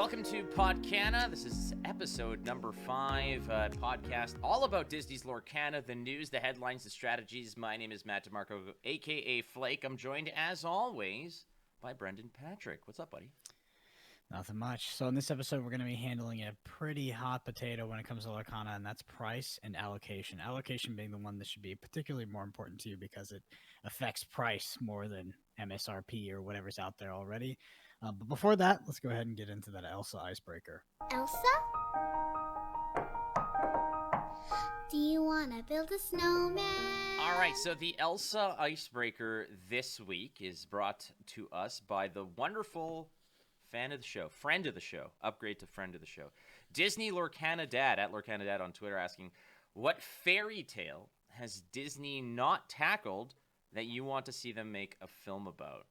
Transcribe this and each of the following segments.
Welcome to Podcana. This is episode number 5, podcast all about Disney's Lorcana, the news, the headlines, the strategies. My name is Matt Di Marco, a.k.a. Flake. I'm joined, as always, by Brendan Patrick. What's up, buddy? Nothing much. So in this episode, we're going to be handling a pretty hot potato when it comes to Lorcana, and that's price and allocation. Allocation being the one that should be particularly more important to you because it affects price more than MSRP or whatever's out there already. But before that, let's go ahead and get into that Elsa Icebreaker. Elsa? Do you want to build a snowman? All right, so the Elsa Icebreaker this week is brought to us by the wonderful fan of the show, friend of the show, upgrade to friend of the show, Disney Lorcana Dad, at Lorcana Dad on Twitter, asking, what fairy tale has Disney not tackled that you want to see them make a film about?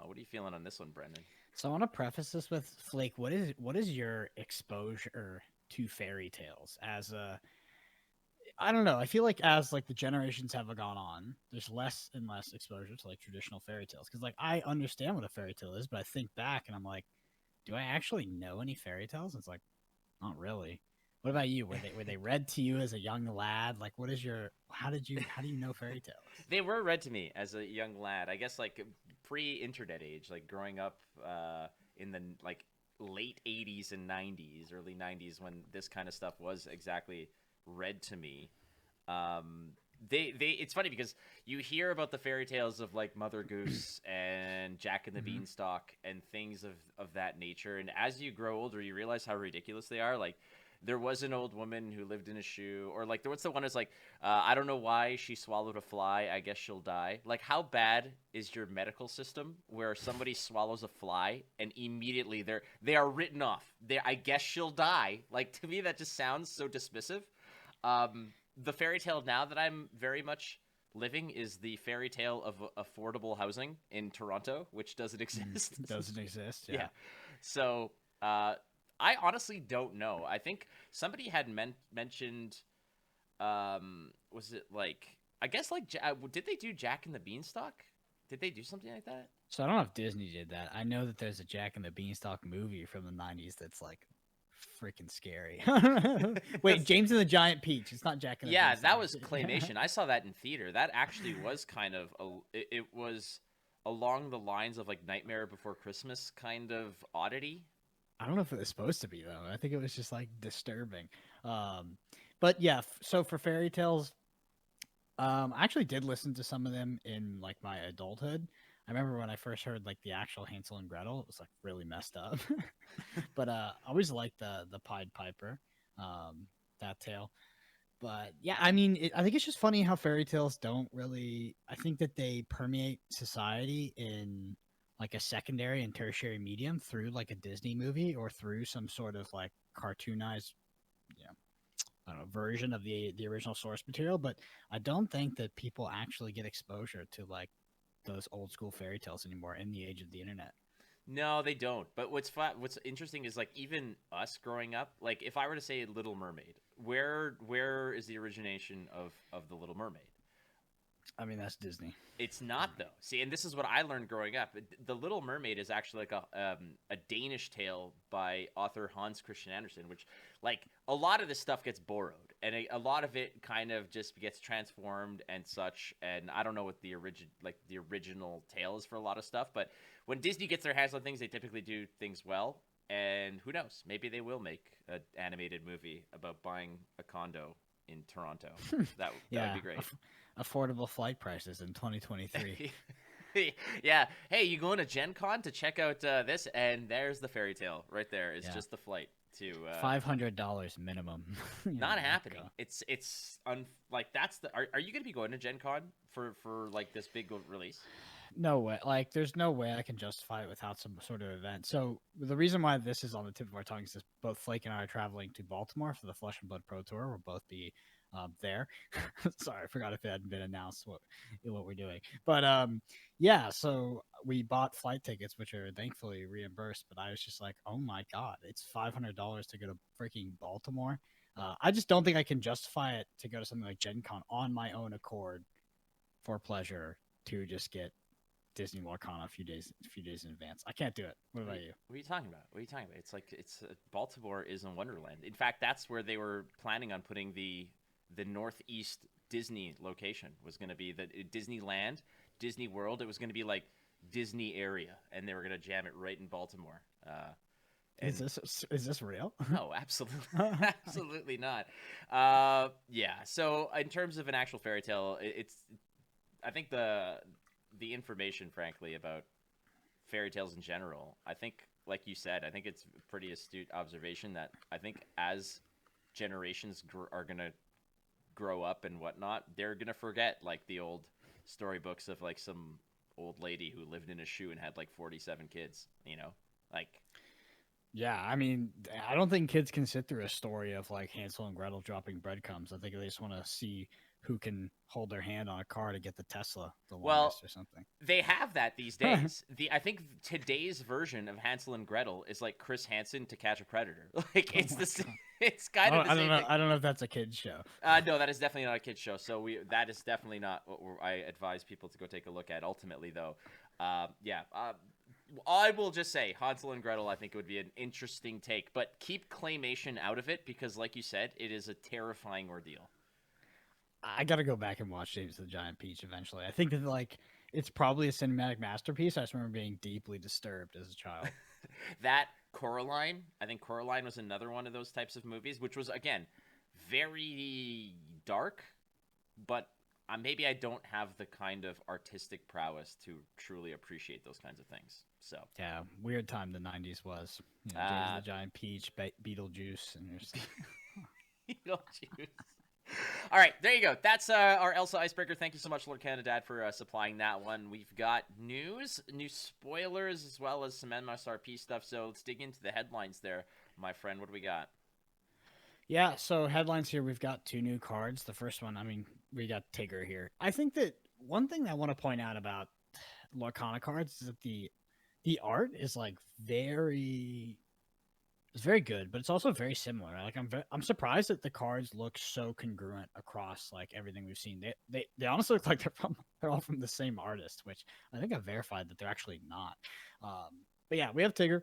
What are you feeling on this one, Brendan? So I want to preface this with, Flake, what is your exposure to fairy tales? I don't know. I feel like as the generations have gone on, there's less and less exposure to traditional fairy tales. Because I understand what a fairy tale is, but I think back and I'm like, do I actually know any fairy tales? It's like, not really. What about you? Were they read to you as a young lad? How do you know fairy tales? They were read to me as a young lad. I guess pre-internet age, growing up in the late 80s and 90s, early 90s, when this kind of stuff was exactly read to me. It's funny because you hear about the fairy tales of Mother Goose and Jack and the Beanstalk and things of that nature, and as you grow older you realize how ridiculous they are. There was an old woman who lived in a shoe, or what's the one that's I don't know why she swallowed a fly, I guess she'll die. How bad is your medical system where somebody swallows a fly and immediately they are written off? I guess she'll die. To me that just sounds so dismissive. The fairy tale now that I'm very much living is the fairy tale of affordable housing in Toronto, which doesn't exist. Doesn't exist, yeah. So, I honestly don't know. I think somebody had mentioned, was it I guess did they do Jack and the Beanstalk? Did they do something like that? So I don't know if Disney did that. I know that there's a Jack and the Beanstalk movie from the 90s that's freaking scary. Wait, James and the Giant Peach. It's not Jack and the Beanstalk. Yeah, that was claymation. I saw that in theater. That actually was kind of it was along the lines of Nightmare Before Christmas kind of oddity. I don't know if it was supposed to be though. I think it was just disturbing. But yeah, so for fairy tales, I actually did listen to some of them in my adulthood. I remember when I first heard the actual Hansel and Gretel, it was really messed up. But I always liked the Pied Piper, that tale. But yeah, I mean, I think it's just funny how fairy tales don't really. I think that they permeate society in a secondary and tertiary medium through a Disney movie or through some sort of cartoonized, I don't know, version of the original source material. But I don't think that people actually get exposure to those old school fairy tales anymore in the age of the internet. No, they don't. But what's interesting is even us growing up, if I were to say Little Mermaid, where is the origination of the Little Mermaid? I mean, that's Disney. It's not though. See, and this is what I learned growing up. The Little Mermaid is actually a Danish tale by author Hans Christian Andersen, which a lot of this stuff gets borrowed, and a lot of it kind of just gets transformed and such. And I don't know what the original tale is for a lot of stuff, but when Disney gets their hands on things, they typically do things well. And who knows? Maybe they will make an animated movie about buying a condo in Toronto. That would be great. Affordable flight prices in 2023. Yeah. Hey, you going to Gen Con to check out this? And there's the fairy tale right there. It's just the flight to $500 minimum. Not happening. It's that's the. Are you going to be going to Gen Con for this big release? No way. There's no way I can justify it without some sort of event. So the reason why this is on the tip of our tongue is both Flake and I are traveling to Baltimore for the Flesh and Blood Pro Tour. We'll both be there. Sorry, I forgot if it hadn't been announced what we're doing. But yeah, so we bought flight tickets, which are thankfully reimbursed. But I was just like, oh my God, it's $500 to go to freaking Baltimore. I just don't think I can justify it to go to something like Gen Con on my own accord for pleasure to just get Disney Lorcana a few days in advance. I can't do it. What about you? What are you talking about? What are you talking about? It's like Baltimore is in Wonderland. In fact, that's where they were planning on putting the Northeast Disney location was going to be the Disneyland, Disney World. It was going to be like Disney area, and they were going to jam it right in Baltimore. Is this real? No, absolutely, absolutely not. Yeah. So in terms of an actual fairy tale, I think the information, frankly, about fairy tales in general, I think, like you said, I think it's a pretty astute observation that I think as generations are gonna grow up and whatnot, they're gonna forget like the old storybooks of like some old lady who lived in a shoe and had like 47 kids. Like. Yeah, I mean, I don't think kids can sit through a story of like Hansel and Gretel dropping breadcrumbs. I think they just want to see who can hold their hand on a car to get the Tesla the longest or something. They have that these days. I think today's version of Hansel and Gretel is like Chris Hansen to Catch a Predator. Like it's it's kind of the same thing. I don't know if that's a kid's show. No, that is definitely not a kid's show. So that is definitely not what I advise people to go take a look at. Ultimately, though, I will just say Hansel and Gretel, I think it would be an interesting take, but keep claymation out of it because, like you said, it is a terrifying ordeal. I got to go back and watch James the Giant Peach eventually. I think that like it's probably a cinematic masterpiece. I just remember being deeply disturbed as a child. That Coraline, I think Coraline was another one of those types of movies, which was, again, very dark, but maybe I don't have the kind of artistic prowess to truly appreciate those kinds of things. So yeah, weird time the 90s was. James the Giant Peach, Beetlejuice, and there's Beetlejuice. All right, there you go. That's our Elsa Icebreaker. Thank you so much, Lorcana Dad, for supplying that one. We've got new spoilers, as well as some MSRP stuff. So let's dig into the headlines there, my friend. What do we got? Yeah, so headlines here. We've got 2 new cards. The first one, we got Tigger here. I think that one thing that I want to point out about Lorcana cards is that the art is like it's very good, but it's also very similar. Like I'm surprised that the cards look so congruent across like everything we've seen. They honestly look like they're all from the same artist, which I think I've verified that they're actually not. But yeah, we have Tigger.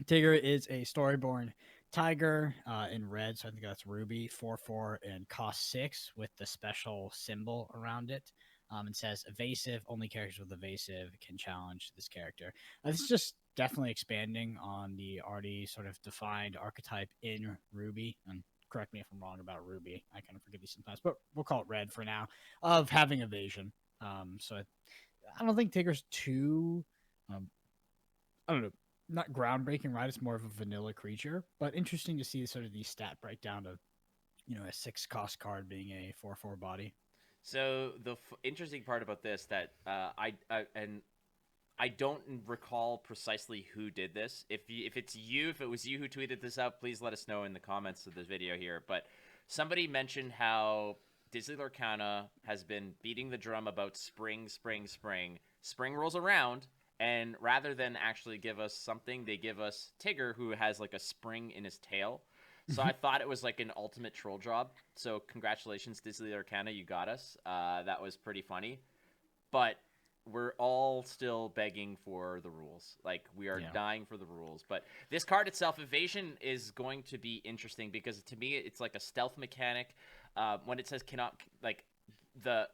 Tigger is a Storyborn tiger in red, so I think that's ruby, 4/4 and cost 6 with the special symbol around it. It says evasive, only characters with evasive can challenge this character. This is just definitely expanding on the already sort of defined archetype in Ruby. And correct me if I'm wrong about Ruby. I kind of forget these sometimes, but we'll call it red for now, of having evasion. So I don't think Tigger's too, I don't know, not groundbreaking, right? It's more of a vanilla creature, but interesting to see sort of the stat breakdown of, a 6 cost card being a 4/4 body. So the interesting part about this that I don't recall precisely who did this. If it was you who tweeted this out, please let us know in the comments of this video here. But somebody mentioned how Disney Lorcana has been beating the drum about spring. Spring rolls around, and rather than actually give us something, they give us Tigger, who has like a spring in his tail. So I thought it was like an ultimate troll job. So congratulations, Disney Lorcana, you got us. That was pretty funny. But we're all still begging for the rules. Like, we are dying for the rules. But this card itself, Evasion, is going to be interesting because to me, it's like a stealth mechanic. When it says cannot, like, the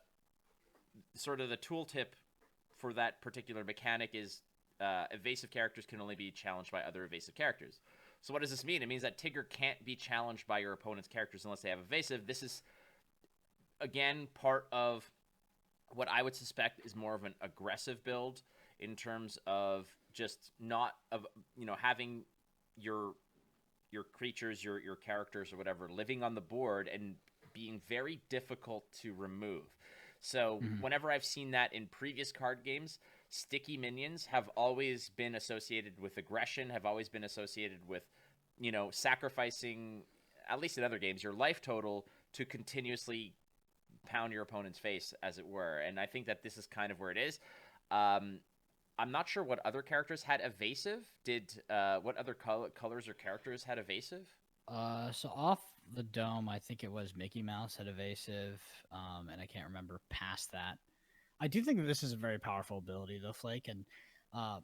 sort of the tooltip for that particular mechanic is evasive characters can only be challenged by other evasive characters. So what does this mean? It means that Tigger can't be challenged by your opponent's characters unless they have evasive. This is, again, part of what I would suspect is more of an aggressive build in terms of just not of having your creatures, your characters or whatever living on the board and being very difficult to remove. So whenever I've seen that in previous card games, sticky minions have always been associated with aggression, have always been associated with, sacrificing, at least in other games, your life total to continuously pound your opponent's face, as it were. And I think that this is kind of where it is. I'm not sure what other characters had evasive. What other colors or characters had evasive? So off the dome, I think it was Mickey Mouse had evasive, and I can't remember past that. I do think that this is a very powerful ability, though, Flake, and uh,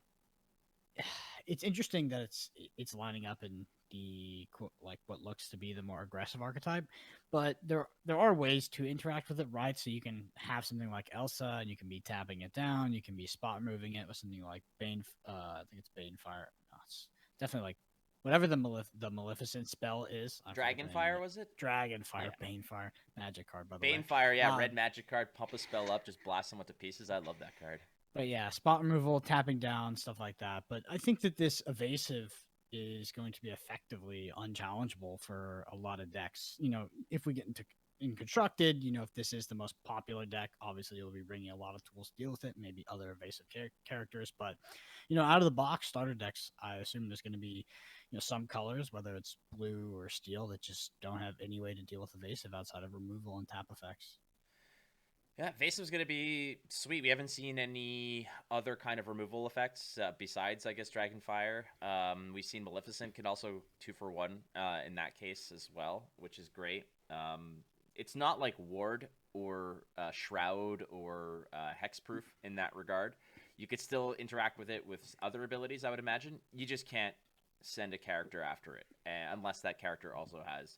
it's interesting that it's lining up in the like what looks to be the more aggressive archetype, but there are ways to interact with it, right? So you can have something like Elsa, and you can be tapping it down. You can be spot moving it with something like Bane. I think it's Bane Fire. No, it's definitely like whatever the Maleficent spell is. I forget the name of Dragonfire it. was it? Dragon Fire, Yeah. Bane Fire, magic card, by the way. Banefire, yeah, red Um, magic card, pump a spell up, just blast someone to pieces. I love that card. But yeah, spot removal, tapping down, stuff like that. But I think that this evasive is going to be effectively unchallengeable for a lot of decks. If we get into in constructed, if this is the most popular deck, obviously you'll be bringing a lot of tools to deal with it, maybe other evasive characters. But out of the box starter decks, I assume there's going to be some colors, whether it's blue or steel, that just don't have any way to deal with evasive outside of removal and tap effects. Yeah, Evasive's going to be sweet. We haven't seen any other kind of removal effects besides, I guess, Dragonfire. We've seen Maleficent can also 2-for-1 in that case as well, which is great. It's not like Ward or Shroud or Hexproof in that regard. You could still interact with it with other abilities, I would imagine. You just can't send a character after it unless that character also has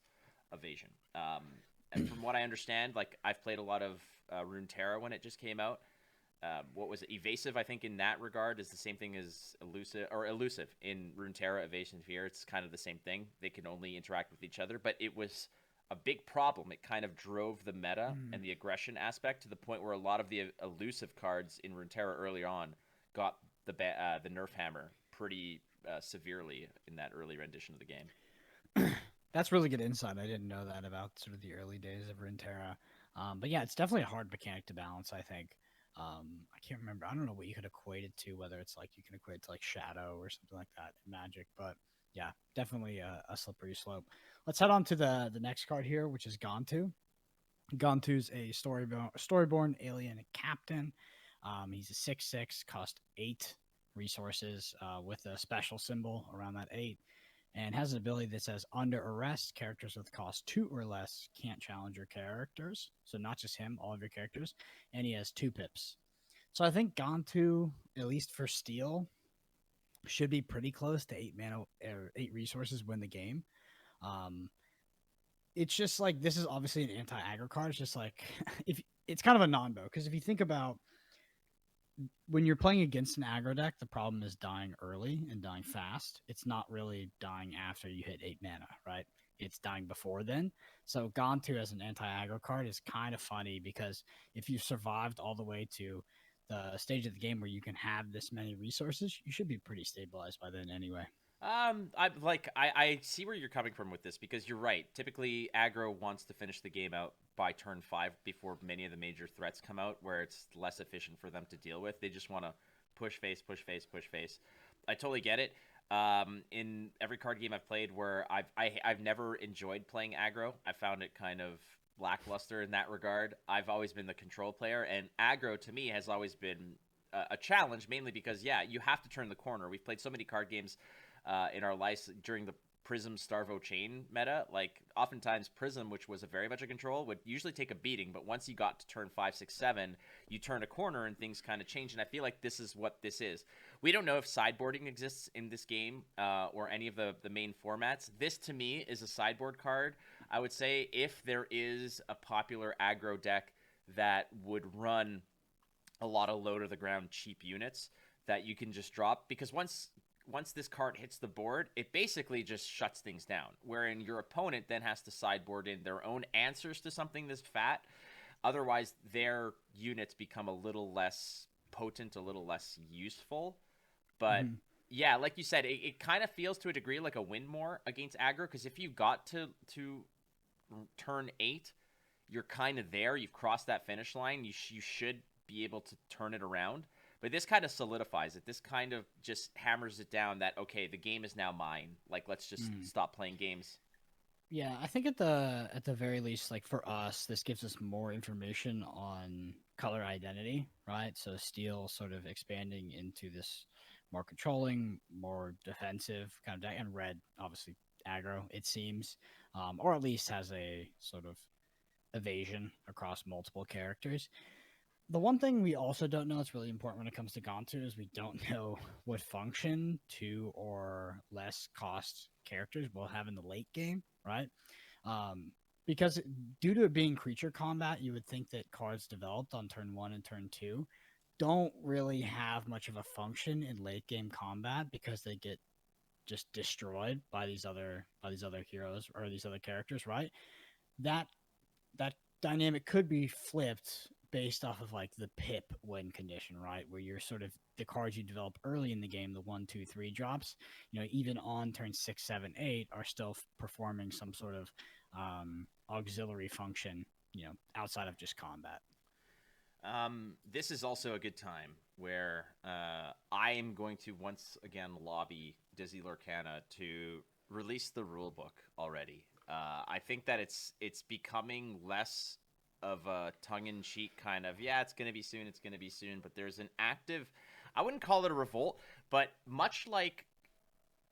evasion. And from what I understand, like I've played a lot of Runeterra when it just came out. What was it? Evasive, I think, in that regard, is the same thing as elusive in Runeterra, Evasion Fear. It's kind of the same thing. They can only interact with each other, but it was a big problem. It kind of drove the meta and the aggression aspect to the point where a lot of the elusive cards in Runeterra early on got the nerf hammer pretty severely in that early rendition of the game. That's really good insight. I didn't know that about sort of the early days of Runeterra. But yeah, it's definitely a hard mechanic to balance, I think. I can't remember. I don't know what you could equate it to, whether it's like you can equate it to like Shadow or something like that in Magic. But yeah, definitely a slippery slope. Let's head on to the next card here, which is Gontu. Gontu's a storyborn alien captain. He's a 6/6, cost 8 resources with a special symbol around that 8, and has an ability that says under arrest, characters with cost 2 or less can't challenge your characters. So not just him, all of your characters. And he has 2 pips. So I think Gontu, at least for steel, should be pretty close to 8 mana or 8 resources win the game. It's just like this is obviously an anti-aggro card. It's just like if it's kind of a non-bow, because if you think about when you're playing against an aggro deck, the problem is dying early and dying fast. It's not really dying after you hit 8 mana, right? It's dying before then. So Gontu as an anti-aggro card is kind of funny because if you've survived all the way to the stage of the game where you can have this many resources, you should be pretty stabilized by then anyway. I see where you're coming from with this because you're right. Typically, aggro wants to finish the game out by turn 5 before many of the major threats come out, where it's less efficient for them to deal with. They just want to push face. I totally get it. In every card game I've played where I've never enjoyed playing aggro, I found it kind of lackluster in that regard. I've always been the control player, and aggro to me has always been a challenge, mainly because you have to turn the corner. We've played so many card games in our lives during the Prism Starvo Chain meta. Like oftentimes Prism, which was a very much a control, would usually take a beating, but once you got to turn 5, 6, 7, you turn a corner and things kind of change. And I feel like this is what this is. We don't know if sideboarding exists in this game or any of the main formats. This to me is a sideboard card. I would say if there is a popular aggro deck that would run a lot of low to the ground cheap units that you can just drop, because once this card hits the board, it basically just shuts things down, wherein your opponent then has to sideboard in their own answers to something this fat. Otherwise, their units become a little less potent, a little less useful. But yeah, like you said, it kind of feels to a degree like a win more against aggro, because if you got to turn 8, you're kind of there. You've crossed that finish line. You should be able to turn it around. But this kind of solidifies it. This kind of just hammers it down that, okay, the game is now mine. Like, let's just stop playing games. Yeah, I think at the very least, like for us, this gives us more information on color identity, right? So steel sort of expanding into this more controlling, more defensive kind of deck, and red, obviously aggro, it seems, or at least has a sort of evasion across multiple characters. The one thing we also don't know, it's really important when it comes to Gontu, is we don't know what function 2 or less cost characters will have in the late game, right? Um, because due to it being creature combat, you would think that cards developed on turn 1 and turn 2 don't really have much of a function in late game combat because they get just destroyed by these other heroes or these other characters, right? That that dynamic could be flipped based off of like the pip win condition, right? Where you're sort of the cards you develop early in the game, the 1, 2, 3 drops, even on turn 6, 7, 8, are still performing some sort of auxiliary function, outside of just combat. This is also a good time where I am going to once again lobby Dizzy Lorcana to release the rule book already. I think that it's becoming less of a tongue-in-cheek kind of, yeah, it's going to be soon, but there's an active, I wouldn't call it a revolt, but much like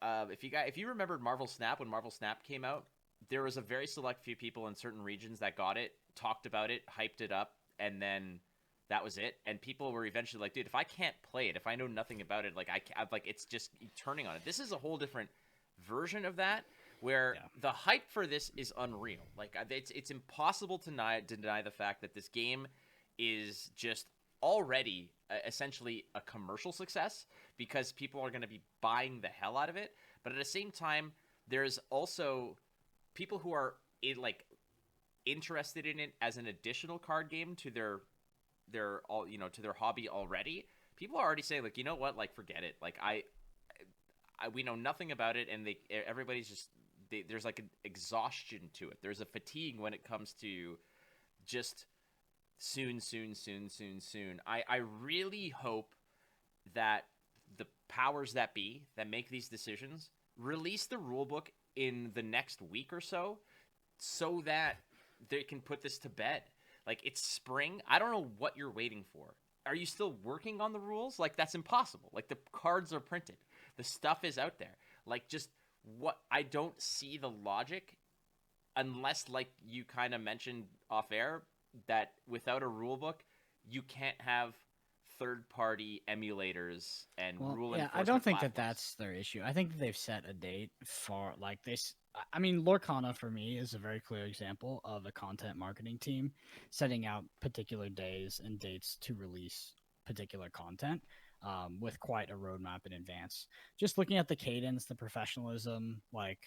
if you remembered Marvel Snap, when Marvel Snap came out, there was a very select few people in certain regions that got it, talked about it, hyped it up, and then that was it. And people were eventually like, dude, if I can't play it, if I know nothing about it, like it's just turning on it. This is a whole different version of that, where the hype for this is unreal. Like it's impossible to deny the fact that this game is just already essentially a commercial success because people are going to be buying the hell out of it. But at the same time, there's also people who are interested in it as an additional card game to their to their hobby already. People are already saying, like, you know what, like, forget it. Like we know nothing about it, and everybody's just there's like an exhaustion to it. There's a fatigue when it comes to just soon. I really hope that the powers that be that make these decisions release the rulebook in the next week or so that they can put this to bed. Like, it's spring. I don't know what you're waiting for. Are you still working on the rules? Like, that's impossible. Like, the cards are printed. The stuff is out there. Like, just what I don't see the logic unless, like you kind of mentioned off air, that without a rule book, you can't have third-party emulators and rule enforcement. I don't think platforms. that's their issue. I think they've set a date for like this. I mean, Lorcana for me is a very clear example of a content marketing team setting out particular days and dates to release particular content with quite a roadmap in advance. Just looking at the cadence, the professionalism, like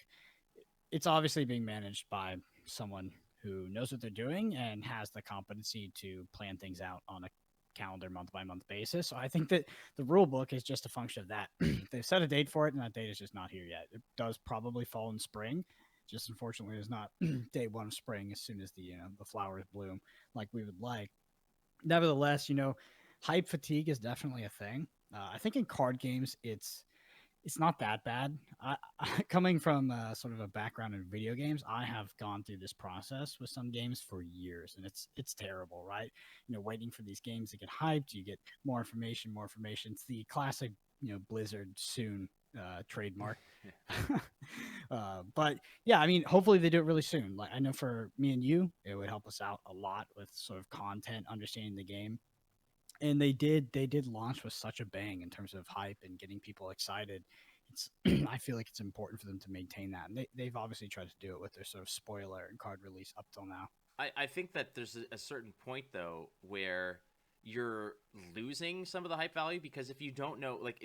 it's obviously being managed by someone who knows what they're doing and has the competency to plan things out on a calendar month by month basis. So I think that the rule book is just a function of that. They've set a date for it, and that date is just not here yet. It does probably fall in spring. Just unfortunately, it's not day one of spring as soon as the flowers bloom like we would like. Nevertheless, hype fatigue is definitely a thing. I think in card games, it's not that bad. Coming from sort of a background in video games, I have gone through this process with some games for years, and it's terrible, right? Waiting for these games to get hyped, you get more information. It's the classic, Blizzard soon trademark. But yeah, I mean, hopefully they do it really soon. Like, I know for me and you, it would help us out a lot with sort of content, understanding the game. And they did launch with such a bang in terms of hype and getting people excited. It's I feel like it's important for them to maintain that, and they've obviously tried to do it with their sort of spoiler and card release up till now. I think that there's a certain point though where you're losing some of the hype value, because if you don't know, like,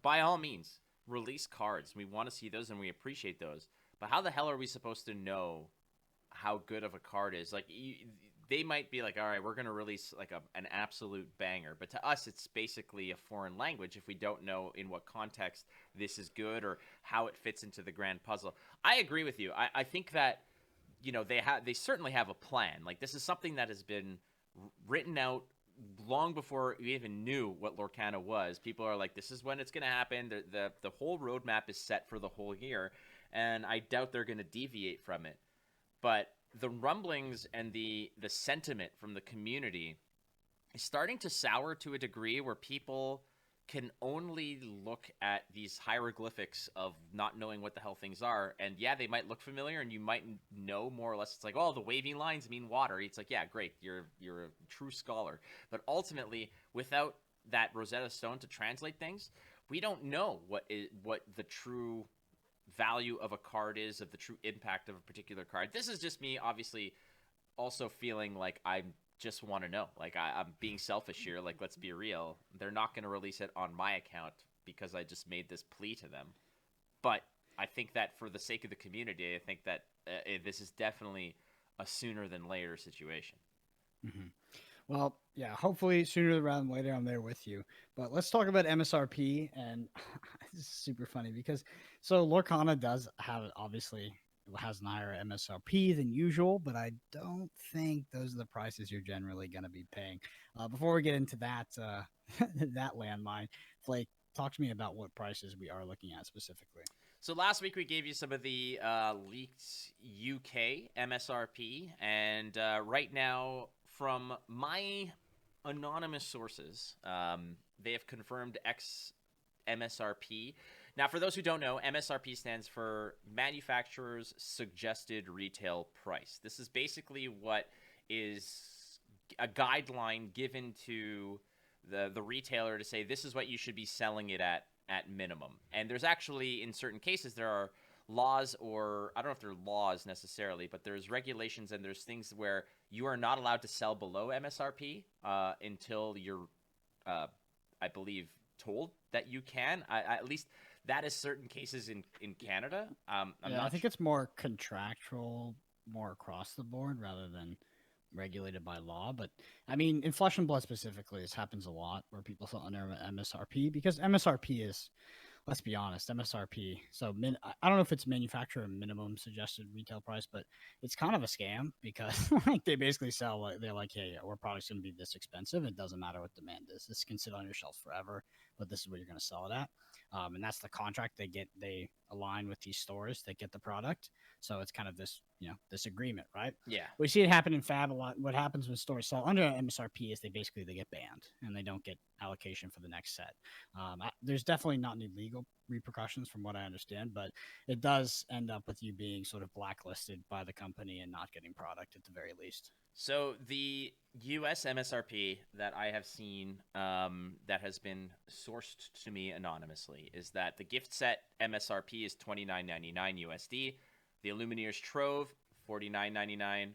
by all means release cards, we want to see those and we appreciate those, but how the hell are we supposed to know how good of a card is? Like, they might be like, all right, we're going to release like an absolute banger, but to us it's basically a foreign language if we don't know in what context this is good or how it fits into the grand puzzle. I agree with you. I think that they certainly have a plan. Like, this is something that has been written out long before we even knew what Lorcana was. People are like, this is when it's going to happen. The whole roadmap is set for the whole year, and I doubt they're going to deviate from it. But the rumblings and the sentiment from the community is starting to sour to a degree where people can only look at these hieroglyphics of not knowing what the hell things are. And yeah, they might look familiar and you might know more or less. It's like, oh, the wavy lines mean water. It's like, yeah, great. You're a true scholar. But ultimately, without that Rosetta Stone to translate things, we don't know what the true value of a card is, of the true impact of a particular card. This is just me, obviously, also feeling like I just want to know. Like I'm being selfish here. Like, let's be real. They're not going to release it on my account because I just made this plea to them. But I think that for the sake of the community, I think that this is definitely a sooner than later situation. Mm-hmm. Well, yeah, hopefully sooner rather than later, I'm there with you. But let's talk about MSRP. And this is super funny because Lorcana does have, obviously, has an higher MSRP than usual, but I don't think those are the prices you're generally going to be paying. Before we get into that, that landmine, Flake, talk to me about what prices we are looking at specifically. So last week we gave you some of the leaked UK MSRP, and right now, from my anonymous sources, they have confirmed X MSRP. Now, for those who don't know, MSRP stands for Manufacturer's Suggested Retail Price. This is basically what is a guideline given to the retailer to say this is what you should be selling it at minimum. And there's actually, in certain cases, there are laws, or I don't know if they're laws necessarily, but there's regulations and there's things where you are not allowed to sell below MSRP until you're, I believe, told that you can. At least that is certain cases in Canada. I think it's more contractual, more across the board rather than regulated by law. But I mean, in Flesh and Blood specifically, this happens a lot where people sell under MSRP because MSRP is, let's be honest, MSRP. So I don't know if it's manufacturer minimum suggested retail price, but it's kind of a scam because like they basically sell, like, they're like, hey, our product's going to be this expensive. It doesn't matter what demand is. This can sit on your shelf forever, but this is what you're going to sell it at. And that's the contract they get. They align with these stores that get the product. So it's kind of this, this agreement, right? Yeah. We see it happen in Fab a lot. What happens when stores sell under MSRP is they get banned and they don't get allocation for the next set. There's definitely not any legal repercussions from what I understand, but it does end up with you being sort of blacklisted by the company and not getting product at the very least. So the US MSRP that I have seen that has been sourced to me anonymously is that the gift set MSRP is $29.99 USD. The Illumineers Trove, $49.99.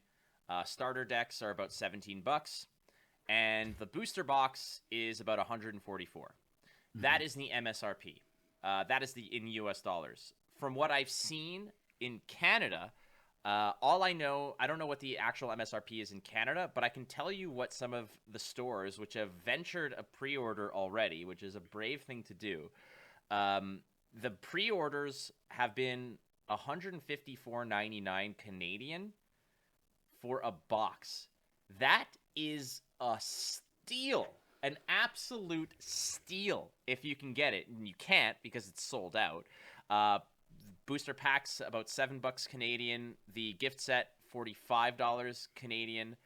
Starter decks are about $17. And the booster box is about $144. Mm-hmm. That is the MSRP. That is in US dollars. From what I've seen in Canada, all I don't know what the actual MSRP is in Canada, but I can tell you what some of the stores which have ventured a pre-order already, which is a brave thing to do. The pre-orders have been $154.99 Canadian for a box. That is a steal. An absolute steal if you can get it. And you can't because it's sold out. Booster packs about $7 Canadian. The gift set $45 Canadian.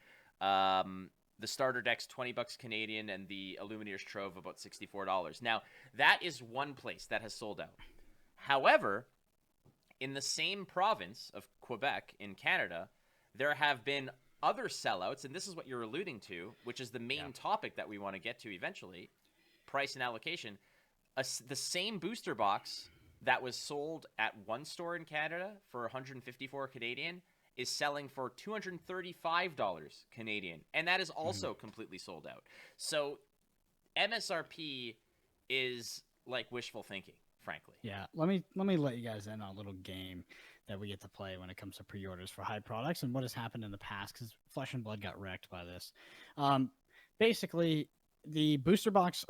The starter deck's $20 Canadian, and the Illumineers Trove about $64. Now that is one place that has sold out. However, in the same province of Quebec in Canada, there have been other sellouts, and this is what you're alluding to, which is the main topic that we want to get to eventually: price and allocation. The same booster box that was sold at one store in Canada for 154 Canadian is selling for $235 Canadian, and that is also completely sold out. So MSRP is like wishful thinking, frankly. Yeah, let me let you guys in on a little game that we get to play when it comes to pre-orders for high products and what has happened in the past, because Flesh and Blood got wrecked by this. Basically, the booster box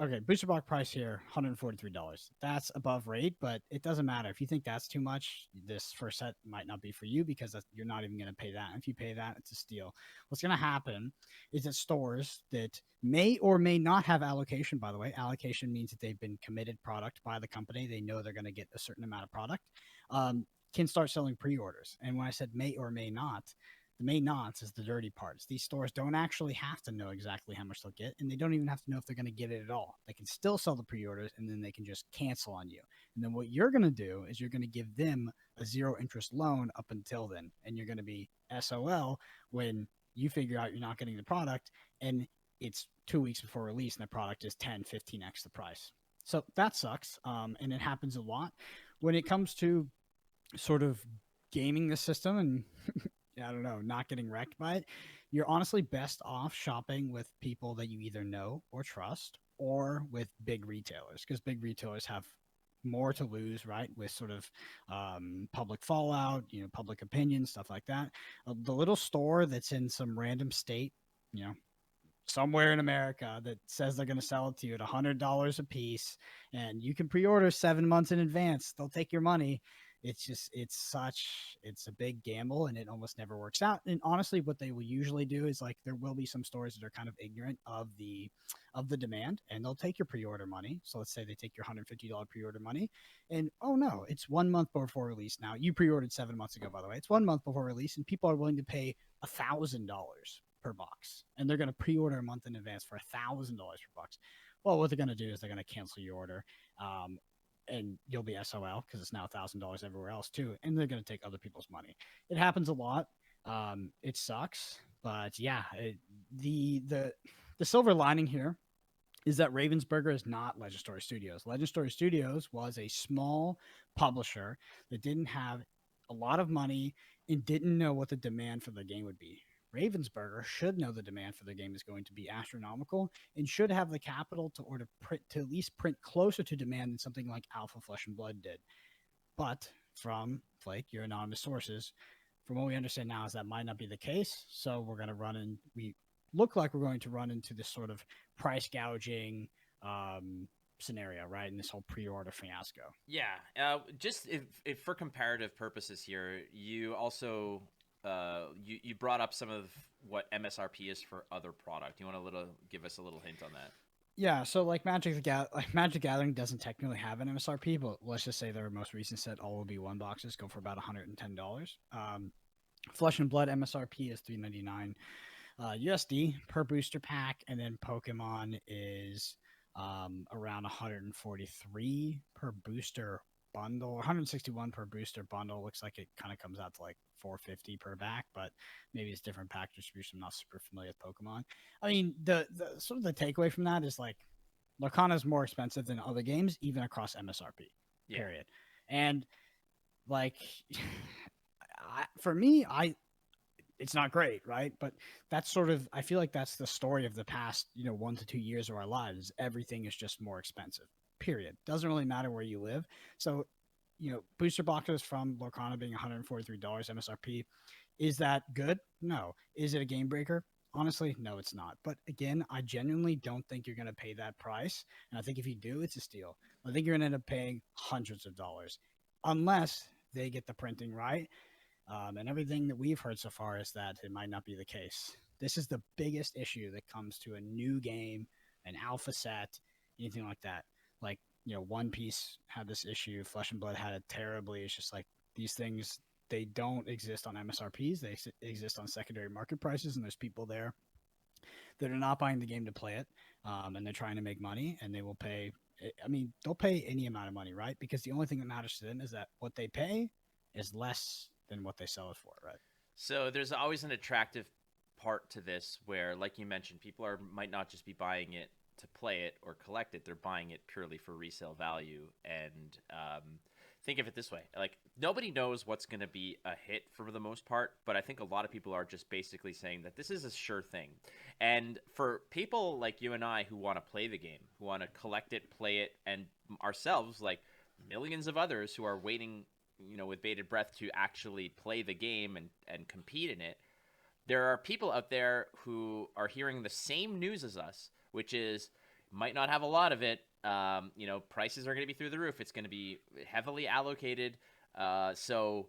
price here, $143. That's above rate, but it doesn't matter. If you think that's too much, this first set might not be for you because you're not even going to pay that. If you pay that, it's a steal. What's going to happen is that stores that may or may not have allocation, by the way, allocation means that they've been committed product by the company. They know they're going to get a certain amount of product, can start selling pre-orders. And when I said may or may not, The may nots is the dirty parts. These stores don't actually have to know exactly how much they'll get, and they don't even have to know if they're going to get it at all. They can still sell the pre-orders, and then they can just cancel on you. And then what you're going to do is you're going to give them a zero interest loan up until then, and you're going to be SOL when you figure out you're not getting the product, and it's 2 weeks before release, and the product is 10, 15x the price. So that sucks, and it happens a lot. When it comes to sort of gaming the system and I don't know, not getting wrecked by it, you're honestly best off shopping with people that you either know or trust, or with big retailers, because big retailers have more to lose, right? With sort of public fallout, public opinion, stuff like that. The little store that's in some random state, somewhere in America that says they're going to sell it to you at $100 a piece, and you can pre-order 7 months in advance. They'll take your money. It's a big gamble, and it almost never works out. And honestly, what they will usually do is, like, there will be some stores that are kind of ignorant of the demand, and they'll take your pre-order money. So let's say they take your $150 pre-order money, and oh no, it's 1 month before release. Now, you pre-ordered 7 months ago, by the way. It's 1 month before release, and people are willing to pay $1,000 per box, and they're going to pre-order a month in advance for $1,000 per box. Well, what they're going to do is they're going to cancel your order, and you'll be SOL because it's now $1,000 everywhere else too, and they're going to take other people's money. It happens a lot. It sucks, but yeah, the silver lining here is that Ravensburger is not Legendary Studios. Legendary Studios was a small publisher that didn't have a lot of money and didn't know what the demand for the game would be. Ravensburger should know the demand for the game is going to be astronomical, and should have the capital to at least print closer to demand than something like Alpha Flesh and Blood did. But from Flake, your anonymous sources, from what we understand now, is that might not be the case. So we look like we're going to run into this sort of price gouging scenario, right? In this whole pre-order fiasco. Yeah. Just if for comparative purposes here, you also you brought up some of what MSRP is for other product. You want to give us a little hint on that? Yeah, so like Magic the Gathering doesn't technically have an MSRP, but let's just say their most recent set, all will be one boxes, go for about $110. Flesh and Blood MSRP is $399 USD per booster pack, and then Pokemon is around 143 per booster bundle, 161 per booster bundle. Looks like it kind of comes out to like 450 per back, but maybe it's different pack distribution. I'm not super familiar with Pokemon. I mean, the sort of the takeaway from that is, like, Lorcana is more expensive than other games, even across MSRP. Yeah. Period. And like, for me, it's not great, right? But that's sort of, I feel like that's the story of the past, 1 to 2 years of our lives. Everything is just more expensive. Period. Doesn't really matter where you live. So, booster boxes from Lorcana being $143 MSRP, is that good? No. Is it a game breaker? Honestly, no, it's not. But again, I genuinely don't think you're going to pay that price. And I think if you do, it's a steal. I think you're going to end up paying hundreds of dollars, unless they get the printing right. And everything that we've heard so far is that it might not be the case. This is the biggest issue that comes to a new game, an alpha set, anything like that. Like, One Piece had this issue. Flesh and Blood had it terribly. It's just like, these things, they don't exist on MSRPs. They exist on secondary market prices, and there's people there that are not buying the game to play it, and they're trying to make money, and they will pay. I mean, they'll pay any amount of money, right? Because the only thing that matters to them is that what they pay is less than what they sell it for, right? So there's always an attractive part to this where, like you mentioned, people might not just be buying it to play it or collect it. They're buying it purely for resale value. And think of it this way. Like, nobody knows what's going to be a hit for the most part, but I think a lot of people are just basically saying that this is a sure thing. And for people like you and I who want to play the game, who want to collect it, play it, and ourselves, like millions of others who are waiting, with bated breath to actually play the game and compete in it, there are people out there who are hearing the same news as us, which is, might not have a lot of it. Prices are going to be through the roof. It's going to be heavily allocated. So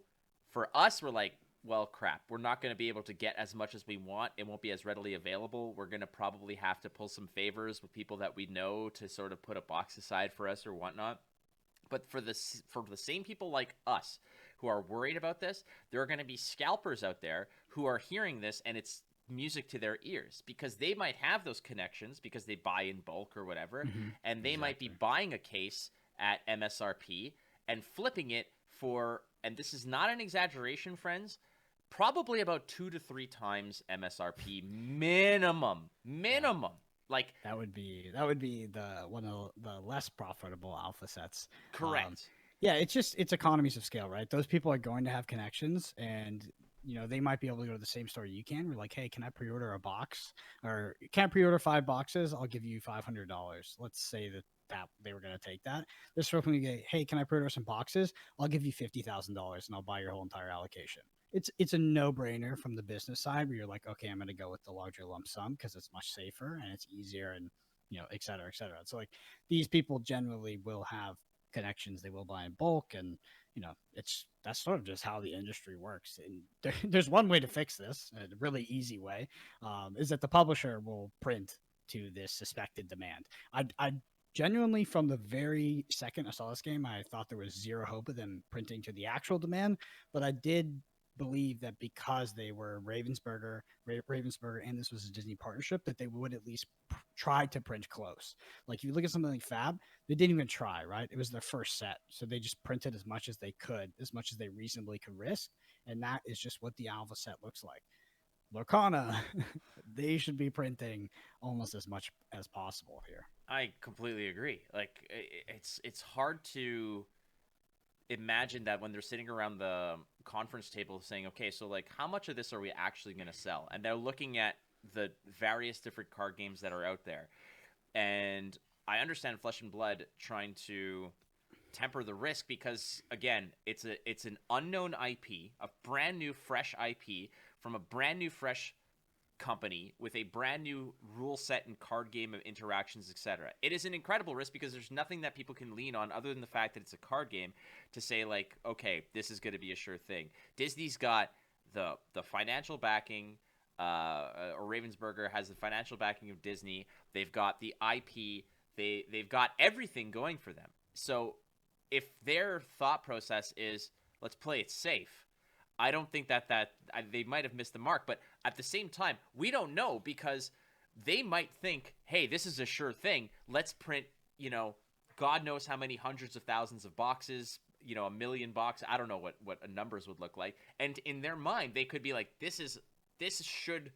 for us, we're like, well, crap, we're not going to be able to get as much as we want. It won't be as readily available. We're going to probably have to pull some favors with people that we know to sort of put a box aside for us or whatnot. But for the same people like us who are worried about this, there are going to be scalpers out there who are hearing this and it's music to their ears because they might have those connections because they buy in bulk or whatever, and they might be buying a case at MSRP and flipping it for, and this is not an exaggeration, friends, probably about 2 to 3 times MSRP minimum. Like that would be the one of the less profitable alpha sets. correct. Yeah, it's economies of scale, right? Those people are going to have connections, and they might be able to go to the same store you can. We're like, hey, can I pre-order a box, or can I pre-order 5 boxes? I'll give you $500. Let's say that they were going to take that. This store can get, hey, can I pre-order some boxes? I'll give you $50,000 and I'll buy your whole entire allocation. It's a no-brainer from the business side where you're like, okay, I'm going to go with the larger lump sum because it's much safer and it's easier, and et cetera, et cetera. So like these people generally will have connections, they will buy in bulk, and that's sort of just how the industry works. And there's one way to fix this, a really easy way, is that the publisher will print to this suspected demand. I genuinely, from the very second I saw this game, I thought there was zero hope of them printing to the actual demand, but I did believe that because they were Ravensburger, and this was a Disney partnership, that they would at least try to print close. Like you look at something like Fab, they didn't even try, right? It was their first set, so they just printed as much as they could, as much as they reasonably could risk, and that is just what the alpha set looks like. Lorcana, they should be printing almost as much as possible here. I completely agree. Like it's hard to imagine that when they're sitting around the conference table saying, okay, so like how much of this are we actually going to sell? And they're looking at the various different card games that are out there. And I understand Flesh and Blood trying to temper the risk because, again, it's an unknown IP, a brand new fresh IP from a brand new fresh company with a brand new rule set and card game of interactions, etc. It is an incredible risk because there's nothing that people can lean on other than the fact that it's a card game to say like, okay, this is going to be a sure thing. Disney's got the financial backing, or Ravensburger has the financial backing of Disney. They've got the IP. They've got everything going for them. So if their thought process is let's play it safe, I don't think that they might have missed the mark. But at the same time, we don't know because they might think, hey, this is a sure thing. Let's print, God knows how many hundreds of thousands of boxes, 1 million boxes. I don't know what numbers would look like. And in their mind, they could be like, this should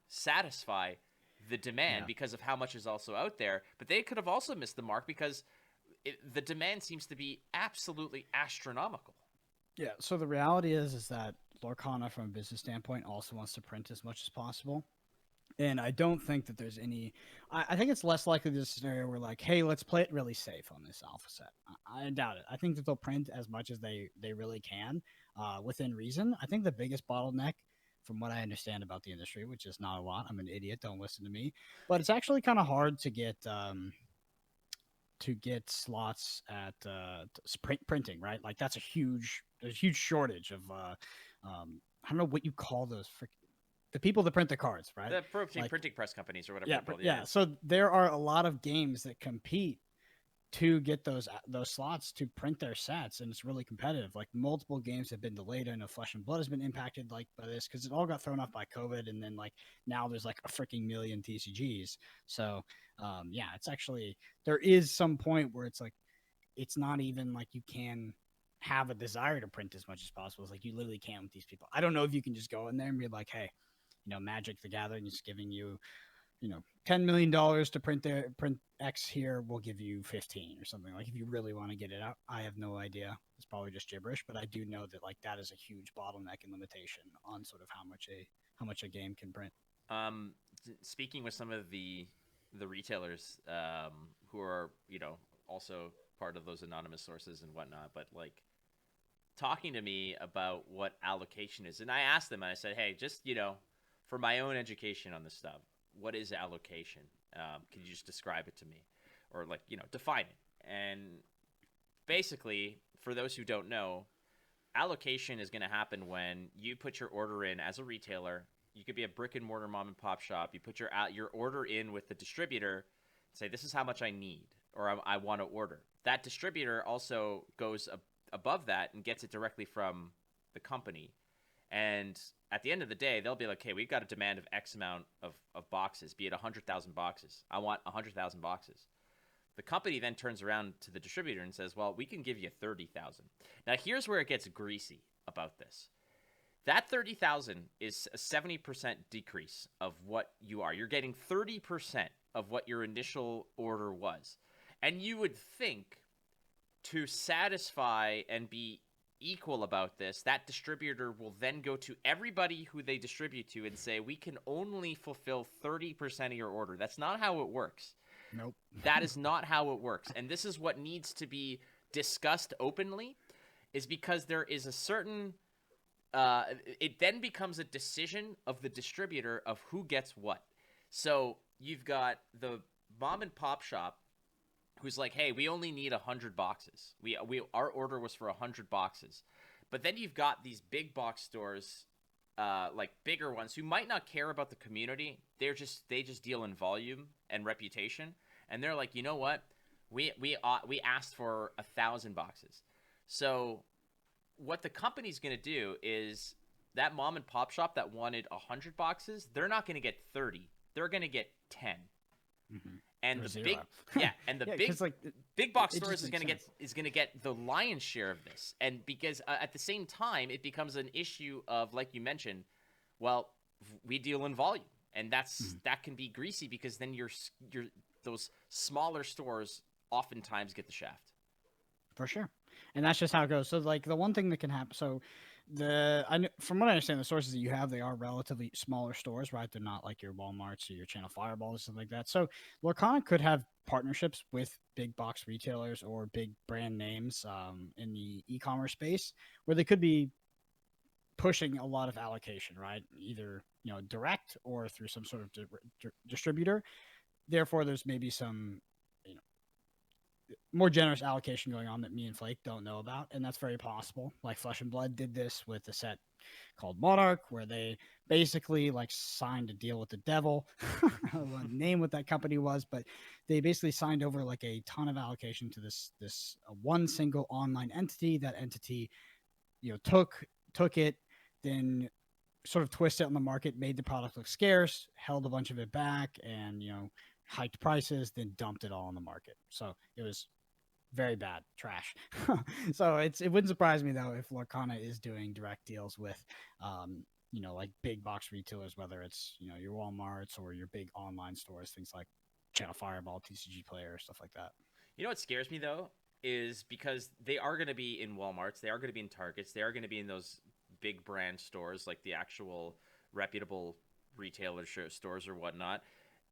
satisfy the demand because of how much is also out there. But they could have also missed the mark because the demand seems to be absolutely astronomical. Yeah, so the reality is that Lorcana, from a business standpoint, also wants to print as much as possible. And I don't think that there's any... I think it's less likely this scenario where like, hey, let's play it really safe on this alpha set. I doubt it. I think that they'll print as much as they really can within reason. I think the biggest bottleneck, from what I understand about the industry, which is not a lot, I'm an idiot, don't listen to me, but it's actually kind of hard to get... slots at printing, right? Like that's there's a huge shortage of I don't know what you call those the people that print the cards, right? The printing press companies or whatever. Yeah, they're called, yeah. So there are a lot of games that compete to get those slots to print their sets, and it's really competitive. Like multiple games have been delayed. I know Flesh and Blood has been impacted like by this because it all got thrown off by COVID, and then like now there's like a freaking million TCGs. So yeah, it's actually, there is some point where it's like it's not even like you can have a desire to print as much as possible. It's like you literally can't with these people. I don't know if you can just go in there and be like, hey, Magic the Gathering is giving you $10 million to print X here, we'll give you 15 or something. Like if you really want to get it out, I have no idea. It's probably just gibberish, but I do know that like that is a huge bottleneck and limitation on sort of how much a game can print. Speaking with some of the retailers who are also part of those anonymous sources and whatnot, but like talking to me about what allocation is, and I asked them, and I said, hey, just for my own education on this stuff, what is allocation? Can you just describe it to me, or like define it? And basically, for those who don't know, allocation is going to happen when you put your order in as a retailer. You could be a brick and mortar mom and pop shop. You put your order in with the distributor, say this is how much I need or I want to order. That distributor also goes above that and gets it directly from the company. And at the end of the day, they'll be like, "Hey, we've got a demand of X amount of boxes, be it 100,000 boxes. I want 100,000 boxes." The company then turns around to the distributor and says, "Well, we can give you 30,000." Now, here's where it gets greasy about this. That 30,000 is a 70% decrease of what you are. You're getting 30% of what your initial order was. And you would think, to satisfy and be equal about this, that distributor will then go to everybody who they distribute to and say, "We can only fulfill 30% of your order." That's not how it works. Nope. That is not how it works. And this is what needs to be discussed openly, is because there is a certain it then becomes a decision of the distributor of who gets what. So you've got the mom and pop shop who's like, "Hey, we only need 100 boxes. Our order was for 100 boxes." But then you've got these big box stores, like bigger ones, who might not care about the community. They just deal in volume and reputation, and they're like, "You know what? We asked for 1,000 boxes." So what the company's going to do is, that mom and pop shop that wanted 100 boxes, they're not going to get 30. They're going to get 10. Mm-hmm. And or the zero. big box it stores just is going makes to get the lion's share of this. And because at the same time, it becomes an issue of, like you mentioned, well, we deal in volume, and that can be greasy, because then those smaller stores oftentimes get the shaft. For sure. And that's just how it goes. So, like, the one thing that can happen, so from what I understand, the sources that you have, they are relatively smaller stores, right? They're not like your Walmarts or your Channel Fireballs, stuff like that. So Lorcana could have partnerships with big box retailers or big brand names in the e-commerce space, where they could be pushing a lot of allocation, right? Either, direct or through some sort of distributor. Therefore, there's maybe some more generous allocation going on that me and Flake don't know about, and that's very possible. Like Flesh and Blood did this with a set called Monarch, where they basically like signed a deal with the devil. I don't want to name what that company was, but they basically signed over like a ton of allocation to this one single online entity. That entity, took it, then sort of twisted it on the market, made the product look scarce, held a bunch of it back, and hiked prices, then dumped it all on the market. So it was very bad, trash. So it wouldn't surprise me though if Lorcana is doing direct deals with, like big box retailers, whether it's your WalMarts or your big online stores, things like Channel Fireball, TCG Player, stuff like that. You know what scares me though is, because they are going to be in Walmarts, they are going to be in Targets, they are going to be in those big brand stores, like the actual reputable retailer stores or whatnot.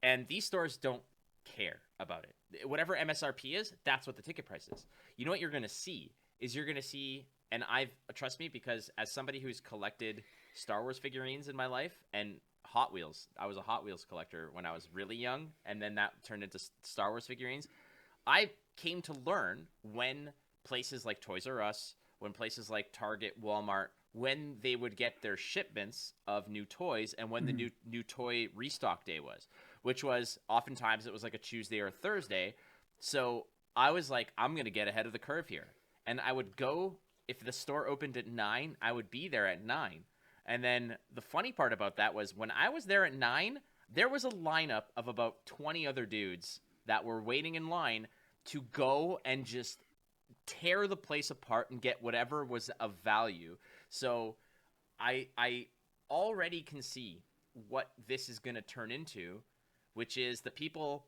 And these stores don't care about it. Whatever MSRP is, that's what the ticket price is. You know what you're going to see is, and trust me, because as somebody who's collected Star Wars figurines in my life, and Hot Wheels, I was a Hot Wheels collector when I was really young, and then that turned into Star Wars figurines. I came to learn when places like Toys R Us, when places like Target, Walmart, when they would get their shipments of new toys, and when the new toy restock day was, which was oftentimes it was like a Tuesday or a Thursday. So I was like, I'm going to get ahead of the curve here. And I would go, if the store opened at 9, I would be there at 9. And then the funny part about that was, when I was there at 9, there was a lineup of about 20 other dudes that were waiting in line to go and just tear the place apart and get whatever was of value. So I already can see what this is going to turn into, which is the people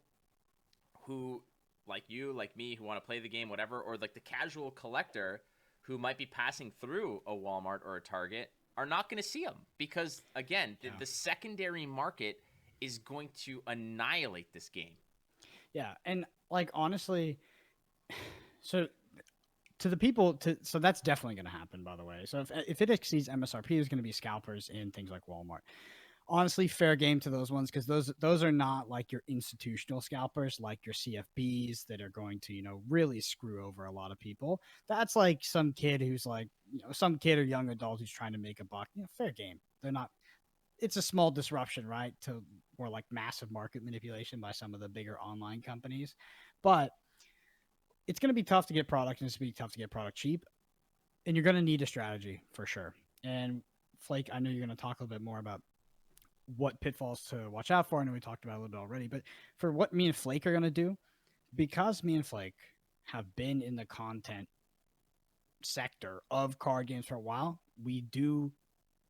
who, like you, like me, who want to play the game, whatever, or like the casual collector who might be passing through a Walmart or a Target, are not going to see them, because, again, the secondary market is going to annihilate this game. Yeah, and like, honestly, so to the people, so that's definitely going to happen, by the way. So if it exceeds MSRP, there's going to be scalpers in things like Walmart. Honestly, fair game to those ones, because those are not like your institutional scalpers, like your CFBs that are going to really screw over a lot of people. That's like some kid who's like some kid or young adult who's trying to make a buck. Fair game. They're not. It's a small disruption, right, to more like massive market manipulation by some of the bigger online companies, but it's going to be tough to get product, and it's going to be tough to get product cheap, and you're going to need a strategy for sure. And Flake, I know you're going to talk a little bit more about what pitfalls to watch out for. I know we talked about it a little bit already, but for what me and Flake are going to do, because me and Flake have been in the content sector of card games for a while, we do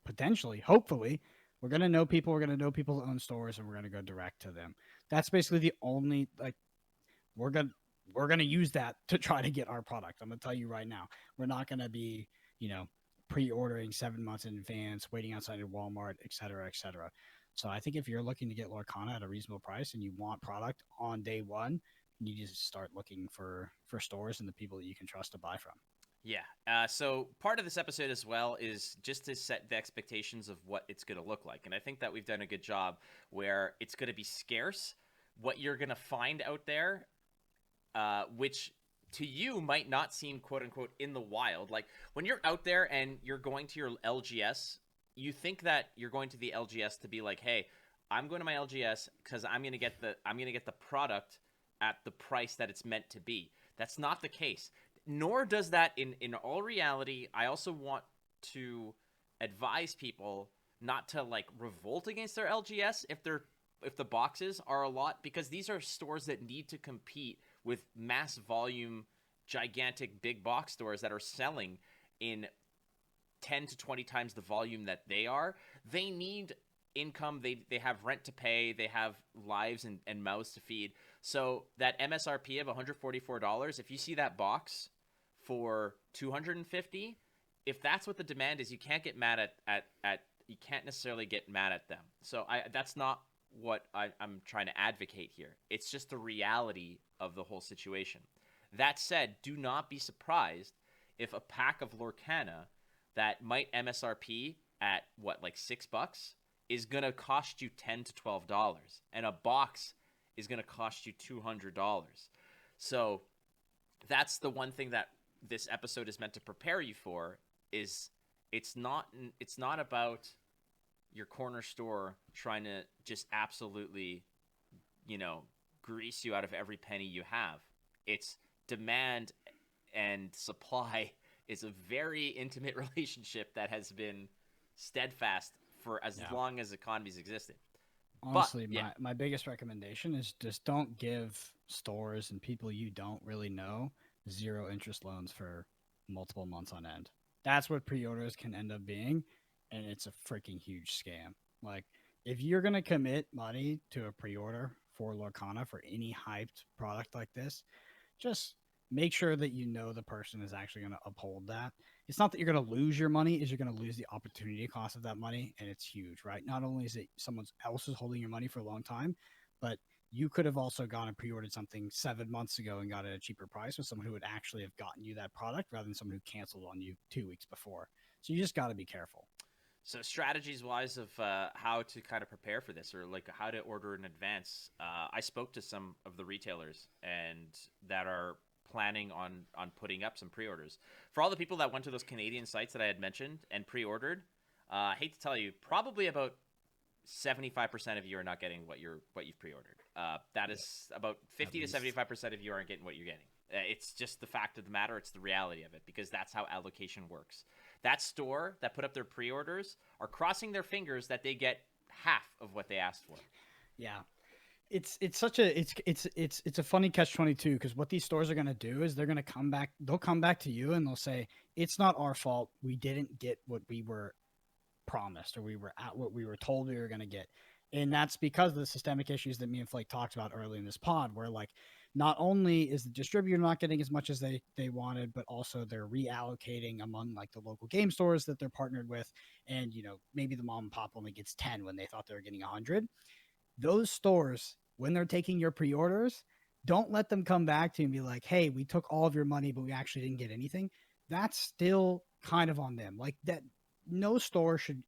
potentially, hopefully, we're going to know people. We're going to know people that own stores, and we're going to go direct to them. That's basically the only, like, we're gonna use that to try to get our product. I'm gonna tell you right now, we're not gonna be, pre-ordering 7 months in advance, waiting outside of Walmart, et cetera, et cetera. So I think if you're looking to get Lorcana at a reasonable price and you want product on day one, you just start looking for stores and the people that you can trust to buy from. Yeah. So part of this episode as well is just to set the expectations of what it's going to look like. And I think that we've done a good job where it's going to be scarce. What you're going to find out there, which to you might not seem quote unquote in the wild. Like when you're out there and you're going to your LGS, you think that you're going to the LGS to be like, hey, I'm going to my LGS because I'm going to get the product at the price that it's meant to be. That's not the case. Nor does that in all reality. I also want to advise people not to like revolt against their LGS if the boxes are a lot, because these are stores that need to compete with mass volume, gigantic big box stores that are selling in 10 to 20 times the volume that they are. They need income. They have rent to pay. They have lives and mouths to feed. So that MSRP of $144, if you see that box for $250, if that's what the demand is, you can't get mad at you can't necessarily get mad at them. So that's not what I'm trying to advocate here. It's just the reality of the whole situation. That said, do not be surprised if a pack of Lorcana that might MSRP at like $6 is going to cost you $10 to $12, and a box is going to cost you $200. So that's the one thing that this episode is meant to prepare you for. Is it's not about your corner store trying to just absolutely, grease you out of every penny you have. It's demand and supply is a very intimate relationship that has been steadfast for as long as economies existed. Honestly, my biggest recommendation is just don't give stores and people you don't really know zero interest loans for multiple months on end. That's what pre-orders can end up being, and it's a freaking huge scam. Like, if you're going to commit money to a pre-order for Lorcana for any hyped product like this, just make sure that you know the person is actually going to uphold that. It's not that you're going to lose your money, is you're going to lose the opportunity cost of that money, and it's huge, right? Not only is it someone else is holding your money for a long time, but you could have also gone and pre-ordered something 7 months ago and got it at a cheaper price with someone who would actually have gotten you that product rather than someone who canceled on you 2 weeks before. So you just got to be careful. So strategies wise of how to kind of prepare for this, or like how to order in advance. I spoke to some of the retailers and that are planning on putting up some pre-orders. For all the people that went to those Canadian sites that I had mentioned and pre-ordered, I hate to tell you, probably about 75% of you are not getting what you've pre-ordered. That is about 50 to 75% of you aren't getting what you're getting. It's just the fact of the matter. It's the reality of it, because that's how allocation works. That store that put up their pre-orders are crossing their fingers that they get half of what they asked for. Yeah. It's a funny catch-22, because what these stores are going to do is they're going to come back. They'll come back to you and they'll say, it's not our fault. We didn't get what we were promised, or we were at what we were told we were going to get. And that's because of the systemic issues that me and Flake talked about early in this pod, where like not only is the distributor not getting as much as they wanted, but also they're reallocating among like the local game stores that they're partnered with. And, maybe the mom and pop only gets 10 when they thought they were getting 100. Those stores, when they're taking your pre-orders, don't let them come back to you and be like, hey, we took all of your money, but we actually didn't get anything. That's still kind of on them. Like that, no store should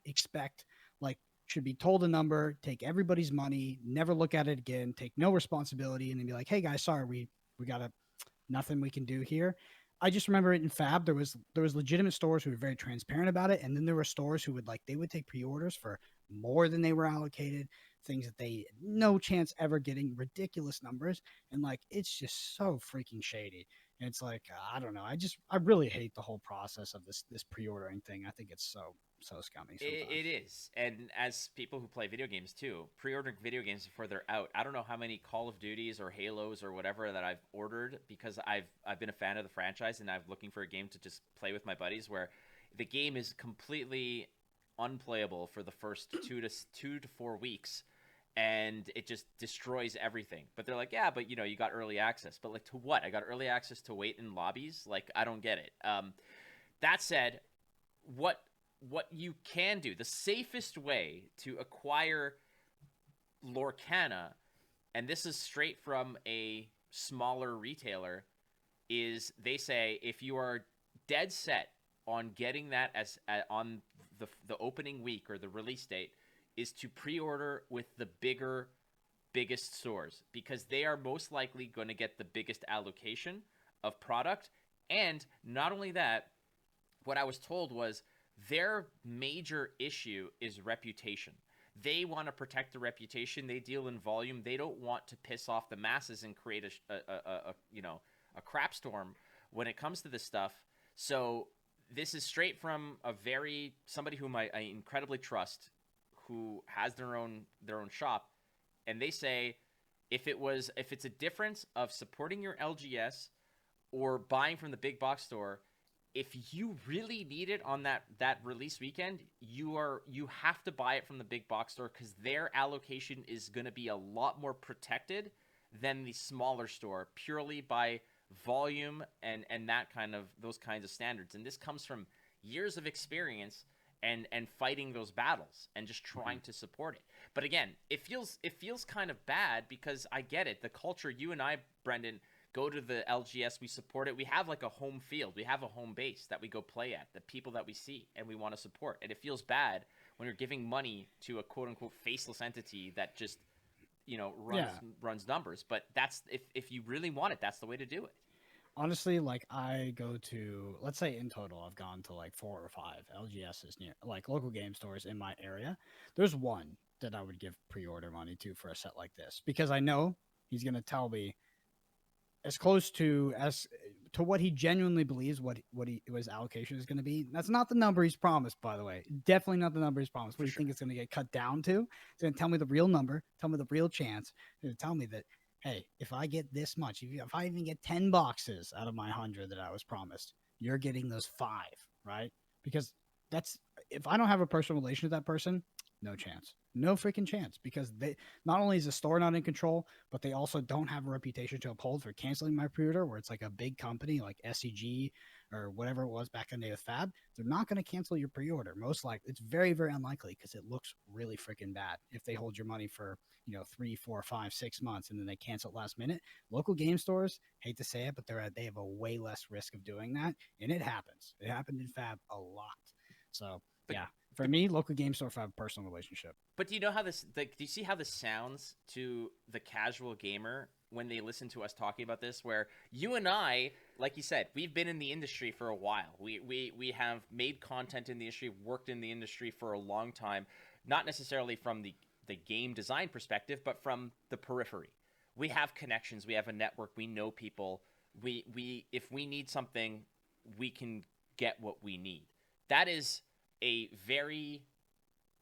be told a number, take everybody's money, never look at it again, take no responsibility, and then be like, hey guys, sorry, we got nothing we can do here. I just remember it in Fab, there was legitimate stores who were very transparent about it, and then there were stores who would they would take pre-orders for more than they were allocated, things that they no chance ever getting, ridiculous numbers, and it's just so freaking shady. And it's I don't know, I really hate the whole process of this pre-ordering thing. I think it's so so scummy sometimes. It is, and as people who play video games too, pre-ordering video games before they're out. I don't know how many Call of Duties or Halos or whatever that I've ordered because I've been a fan of the franchise and I'm looking for a game to just play with my buddies where the game is completely unplayable for the first 2 to 4 weeks, and it just destroys everything. But they're like, yeah, but you got early access. But like, to what? I got early access to wait in lobbies? Like, I don't get it. That said, what you can do, the safest way to acquire Lorcana, and this is straight from a smaller retailer, is they say if you are dead set on getting that as on the opening week or the release date, is to pre-order with the biggest stores, because they are most likely going to get the biggest allocation of product. And not only that, what I was told was their major issue is reputation. They want to protect the reputation. They deal in volume. They don't want to piss off the masses and create a crap storm when it comes to this stuff. So this is straight from somebody whom I incredibly trust, who has their own shop, and they say if it's a difference of supporting your LGS or buying from the big box store, if you really need it on that release weekend, you have to buy it from the big box store, because their allocation is going to be a lot more protected than the smaller store, purely by volume and those kinds of standards. And this comes from years of experience and fighting those battles and just trying to support it. But again, it feels kind of bad, because I get it. The culture, you and I, Brendan, go to the LGS, we support it. We have like a home field. We have a home base that we go play at, the people that we see and we want to support. And it feels bad when you're giving money to a quote unquote faceless entity that just, runs numbers. But that's, if you really want it, that's the way to do it. Honestly, like, I go to, let's say in total, I've gone to like 4 or 5 LGSs near, like, local game stores in my area. There's one that I would give pre-order money to for a set like this, because I know he's going to tell me as close to what he genuinely believes what his allocation is going to be. That's not the number he's promised, by the way. Definitely not the number he's promised. What do you think it's going to get cut down to? He's going to tell me the real number, tell me the real chance. He's going to tell me that, hey, if I get this much, if I even get 10 boxes out of my 100 that I was promised, you're getting those 5, right? Because if I don't have a personal relation with that person, no chance. No freaking chance, because they not only is the store not in control, but they also don't have a reputation to uphold for canceling my pre-order, where it's like a big company like SEG or whatever it was back in the day with Fab. They're not going to cancel your pre-order. Most likely, it's very, very unlikely, because it looks really freaking bad if they hold your money for 3, 4, 5, 6 months and then they cancel it last minute. Local game stores, hate to say it, but they have a way less risk of doing that, and it happens. It happened in Fab a lot. So yeah. For me, local game store, if I have a personal relationship. But do you know how this? Do you see how this sounds to the casual gamer when they listen to us talking about this? Where you and I, like you said, we've been in the industry for a while. We have made content in the industry, worked in the industry for a long time, not necessarily from the game design perspective, but from the periphery. We have connections. We have a network. We know people. We if we need something, we can get what we need. That is a very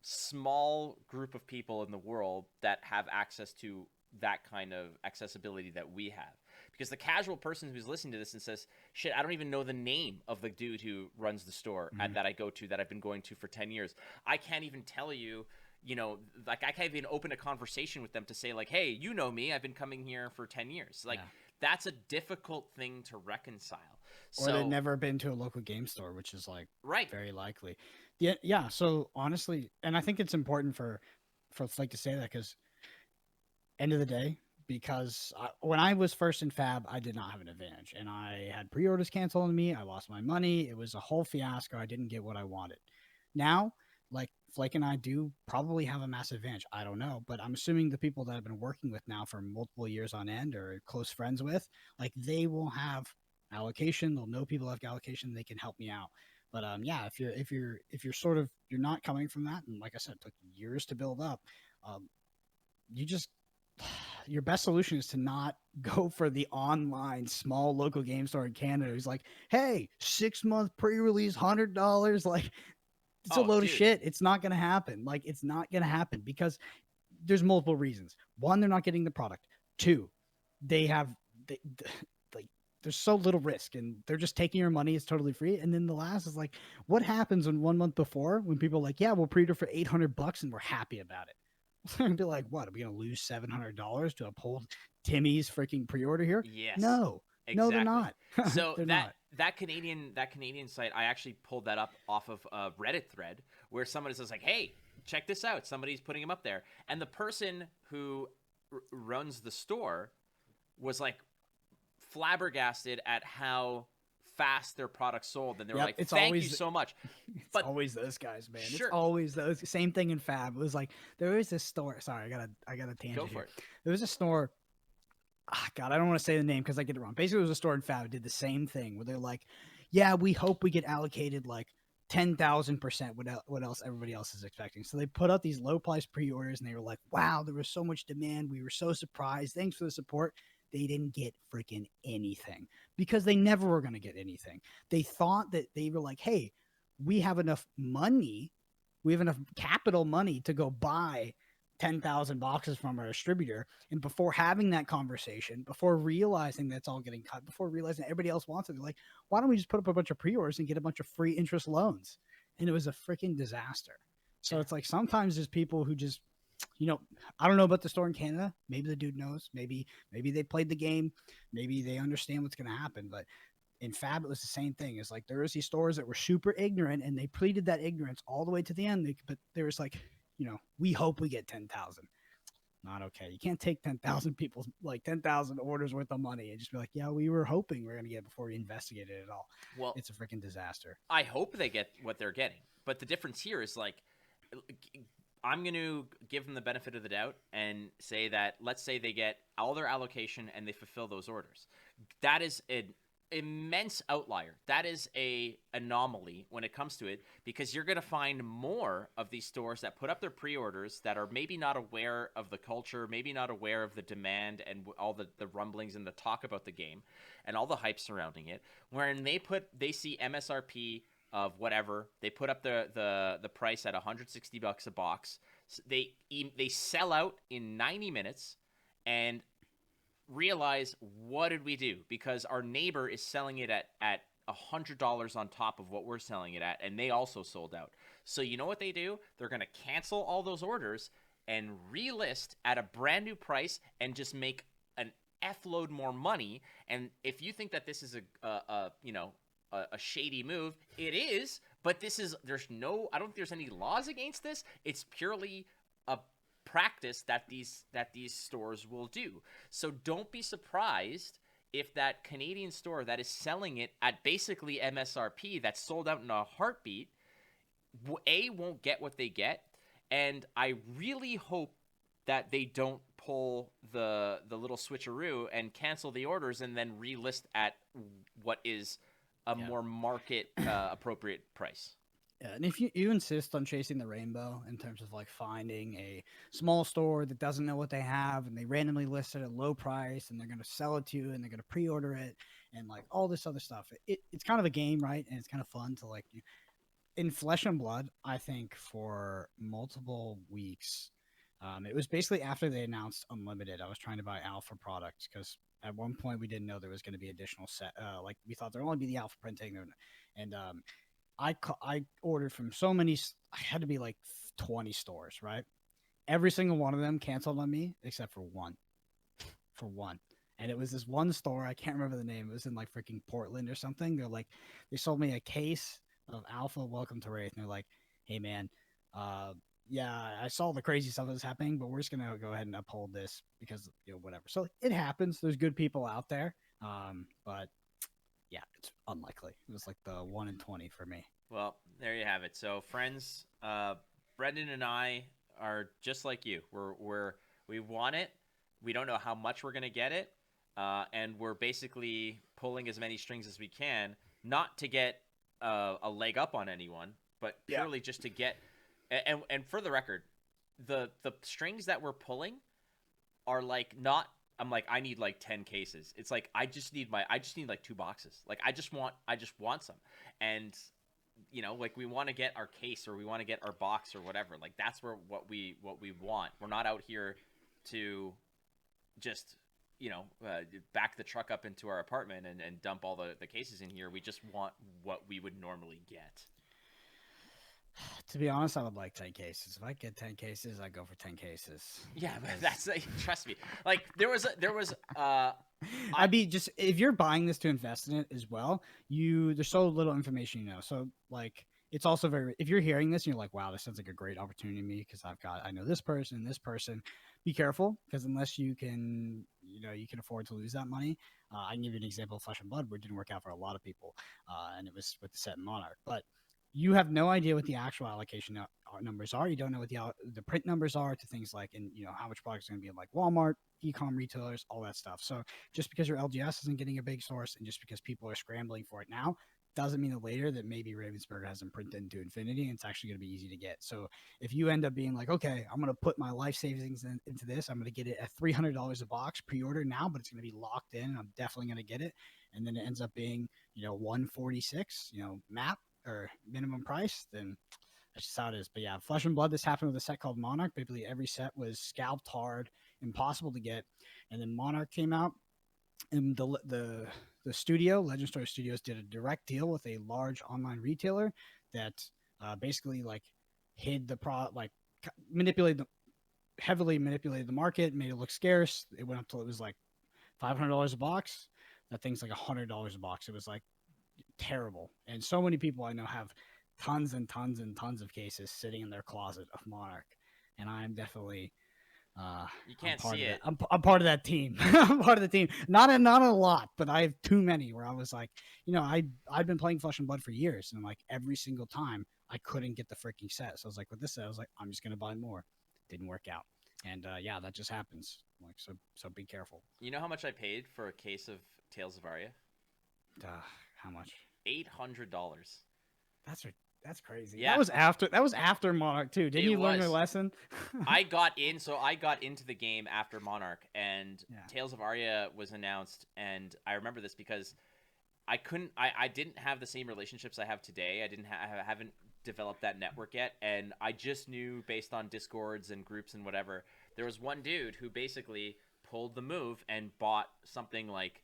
small group of people in the world that have access to that kind of accessibility that we have. Because the casual person who's listening to this and says, shit, I don't even know the name of the dude who runs the store that I go to, that I've been going to for 10 years. I can't even tell you, like, I can't even open a conversation with them to say, like, hey, you know me, I've been coming here for 10 years. Like, that's a difficult thing to reconcile. Or they've never been to a local game store, which is like very likely. Yeah. So honestly, and I think it's important for Flake to say that, because end of the day, because when I was first in Fab, I did not have an advantage, and I had pre-orders canceled on me. I lost my money. It was a whole fiasco. I didn't get what I wanted. Now, like, Flake and I do probably have a massive advantage. I don't know, but I'm assuming the people that I've been working with now for multiple years on end, or close friends with, like, they will have allocation. They'll know people have allocation. They can help me out. But yeah, if you're sort of, you're not coming from that, and like I said, it took years to build up, your best solution is to not go for the online small local game store in Canada who's like, hey, 6-month pre-release, $100. Like, It's a load of shit. It's not going to happen. Like, it's not going to happen because there's multiple reasons. One, they're not getting the product. Two, they like, there's so little risk and they're just taking your money. It's totally free. And then the last is like, what happens when 1 month before when people are like, yeah, we'll pre-order for $800 and we're happy about it. They're gonna be like, what? Are we gonna lose $700 to uphold Timmy's freaking pre-order here? Yes. No, exactly. no, they're not. So they're not. that Canadian site, I actually pulled that up off of a Reddit thread where somebody says like, hey, check this out. Somebody's putting them up there, and the person who runs the store was like flabbergasted at how fast their product sold, and they were like, thank you so much. It's always those guys, man. Sure. It's always those. Same thing in Fab. It was like, there is this store. Sorry, I got a tangent. Go for it. There was a store. God, I don't want to say the name because I get it wrong. Basically, it was a store in Fab that did the same thing where they're like, yeah, we hope we get allocated like 10,000% what else everybody else is expecting. So they put out these low price pre-orders and they were like, wow, there was so much demand. We were so surprised. Thanks for the support. They didn't get freaking anything because they never were going to get anything. They thought that they were like, hey, we have enough money. We have enough capital money to go buy 10,000 boxes from our distributor. And before having that conversation, before realizing that's all getting cut, before realizing everybody else wants it, they're like, why don't we just put up a bunch of pre-orders and get a bunch of free interest loans? And it was a freaking disaster. So it's like, sometimes there's people who just, I don't know about the store in Canada. Maybe the dude knows. Maybe they played the game. Maybe they understand what's going to happen. But in Fab, it was the same thing. It's like there was these stores that were super ignorant, and they pleaded that ignorance all the way to the end. But there was like, we hope we get 10,000. Not okay. You can't take 10,000 people's 10,000 orders worth of money and just be like, yeah, we were hoping we are going to get before we investigated it all. Well, it's a freaking disaster. I hope they get what they're getting. But the difference here is like, I'm going to give them the benefit of the doubt and say that, let's say they get all their allocation and they fulfill those orders. That is an immense outlier. That is a anomaly when it comes to it, because you're going to find more of these stores that put up their pre-orders that are maybe not aware of the culture, maybe not aware of the demand and all the rumblings and the talk about the game and all the hype surrounding it, wherein they see MSRP of whatever, they put up the price at $160 a box. They sell out in 90 minutes and realize, what did we do? Because our neighbor is selling it at $100 on top of what we're selling it at, and they also sold out. So you know what they do? They're going to cancel all those orders and relist at a brand new price and just make an F-load more money. And if you think that this is a shady move, it is, but I don't think there's any laws against this. It's purely a practice that these stores will do. So don't be surprised if that Canadian store that is selling it at basically MSRP, that's sold out in a heartbeat, won't get what they get. And I really hope that they don't pull the little switcheroo and cancel the orders and then relist at what is a more market appropriate price. Yeah, and if you insist on chasing the rainbow in terms of finding a small store that doesn't know what they have and they randomly list it at a low price and they're going to sell it to you and they're going to pre-order it and all this other stuff, it's kind of a game, right? And it's kind of fun to in Flesh and Blood, I think for multiple weeks, it was basically after they announced Unlimited, I was trying to buy alpha products because at one point we didn't know there was going to be additional set. We thought there'd only be the alpha printing, and I ordered from so many. I had to be 20 stores, right? Every single one of them canceled on me except for one. And it was this one store. I can't remember the name. It was in freaking Portland or something. They sold me a case of Alpha Welcome to Wraith. And they're like, hey man, yeah, I saw the crazy stuff that was happening, but we're just gonna go ahead and uphold this because whatever. So it happens. There's good people out there, but yeah, it's unlikely. It was the 1 in 20 for me. Well, there you have it. So friends, Brendan and I are just like you. We want it. We don't know how much we're gonna get it, and we're basically pulling as many strings as we can, not to get a leg up on anyone, but purely just to get. And for the record, the strings that we're pulling are not. I'm I need 10 cases. It's I just need 2 boxes. I just want some. And you know, like we want to get our case or we want to get our box or whatever. Like that's where what we want. We're not out here to just, you know, back the truck up into our apartment and dump all the cases in here. We just want what we would normally get. To be honest, I would like 10 cases. If I get 10 cases, I go for 10 cases. Yeah, but that's trust me. Like there was I'd be just, if you're buying this to invest in it as well, there's so little information, you know. So like it's also very, if you're hearing this and you're like, wow, this sounds like a great opportunity to me because I know this person, be careful, because unless you can, you know, you can afford to lose that money. I can give you an example of Flesh and Blood, where it didn't work out for a lot of people, and it was with the set Monarch. But you have no idea what the actual allocation numbers are. You don't know what the print numbers are to things like, and you know how much product is going to be in like Walmart, e-com retailers, all that stuff. So just because your LGS isn't getting a big source, and just because people are scrambling for it now, doesn't mean that later that maybe Ravensburger hasn't printed into infinity and it's actually going to be easy to get. So if you end up being like, okay, I'm going to put my life savings into this, I'm going to get it at $300 a box pre-order now, but it's going to be locked in, and I'm definitely going to get it. And then it ends up being, you know, 146, you know, map or minimum price, then that's just how it is. But yeah, Flesh and Blood, this happened with a set called Monarch. Basically every set was scalped hard, impossible to get. And then Monarch came out, and the studio, Legend Story Studios, did a direct deal with a large online retailer that basically like hid the product, like heavily manipulated the market, made it look scarce. It went up till it was like $500 a box. That thing's like $100 a box. It was like terrible. And so many people I know have tons and tons and tons of cases sitting in their closet of Monarch, and I'm definitely you can't see it. I'm part of that team. I'm part of the team. Not a lot, but I have too many where I was like, you know, I've been playing Flesh and Blood for years, and like every single time I couldn't get the freaking set. So I was like, with this set, I was like, I'm just gonna buy more. Didn't work out. And yeah, that just happens. Like, so be careful. You know how much I paid for a case of Tales of Aria? How much? $800. That's crazy. Yeah. That was after Monarch too. Didn't you learn your lesson? I got into the game after Monarch, and Tales of Aria was announced, and I remember this because I didn't have the same relationships I have today. I haven't developed that network yet, and I just knew based on Discords and groups and whatever, there was one dude who basically pulled the move and bought something like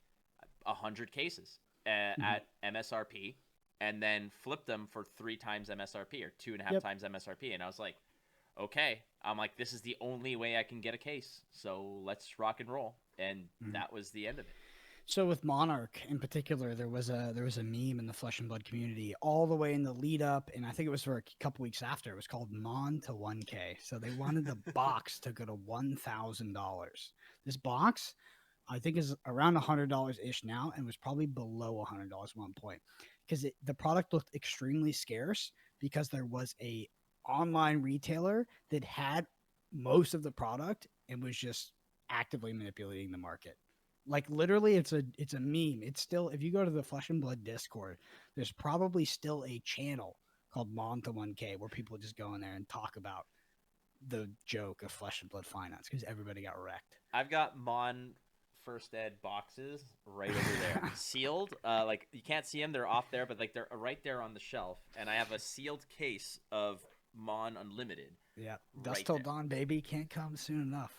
100 cases at MSRP, and then flipped them for 3 times MSRP or 2.5 times MSRP. And I was like, okay, I'm like, this is the only way I can get a case. So let's rock and roll. And that was the end of it. So with Monarch in particular, there was a meme in the Flesh and Blood community all the way in the lead up, and I think it was for a couple weeks after. It was called Mon to 1K. So they wanted the box to go to $1,000. This box, I think, is around $100 ish now, and was probably below $100 at one point, because the product looked extremely scarce because there was a online retailer that had most of the product and was just actively manipulating the market. Like literally, it's a meme. It's still, if you go to the Flesh and Blood Discord, there's probably still a channel called Mon to 1K where people just go in there and talk about the joke of Flesh and Blood finance because everybody got wrecked. I've got Mon First Ed boxes right over there, sealed. Like you can't see them; they're off there, but like they're right there on the shelf. And I have a sealed case of Mon Unlimited. Yeah, Dust Till Dawn, baby, can't come soon enough.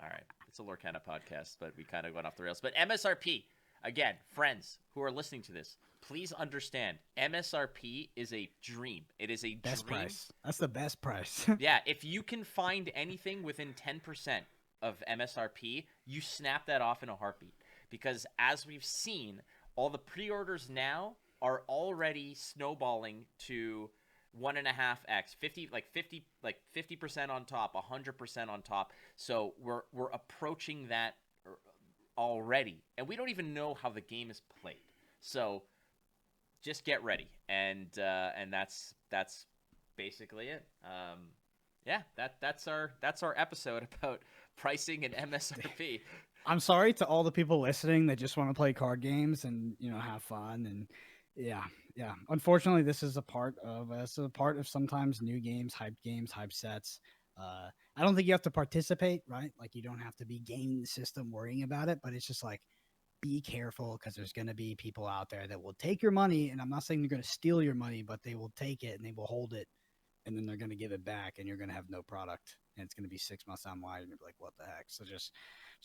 All right. It's a Lorcana podcast, but we kind of went off the rails. But MSRP, again, friends who are listening to this, please understand, MSRP is a dream. It is a best dream. Price. That's the best price. Yeah, if you can find anything within 10% of MSRP, you snap that off in a heartbeat. Because as we've seen, all the pre-orders now are already snowballing to 1.5x, 50% on top, 100% on top. So we're approaching that already, and we don't even know how the game is played. So just get ready, and that's basically it. That's our episode about pricing and MSRP. I'm sorry to all the people listening that just want to play card games and have fun and. Yeah. Unfortunately, this is a part of sometimes new games, hype sets. I don't think you have to participate, right? Like you don't have to be gaming the system, worrying about it. But it's just like be careful because there's going to be people out there that will take your money. And I'm not saying they're going to steal your money, but they will take it and they will hold it and then they're going to give it back and you're going to have no product and it's going to be 6 months down the line and you're like, what the heck? So just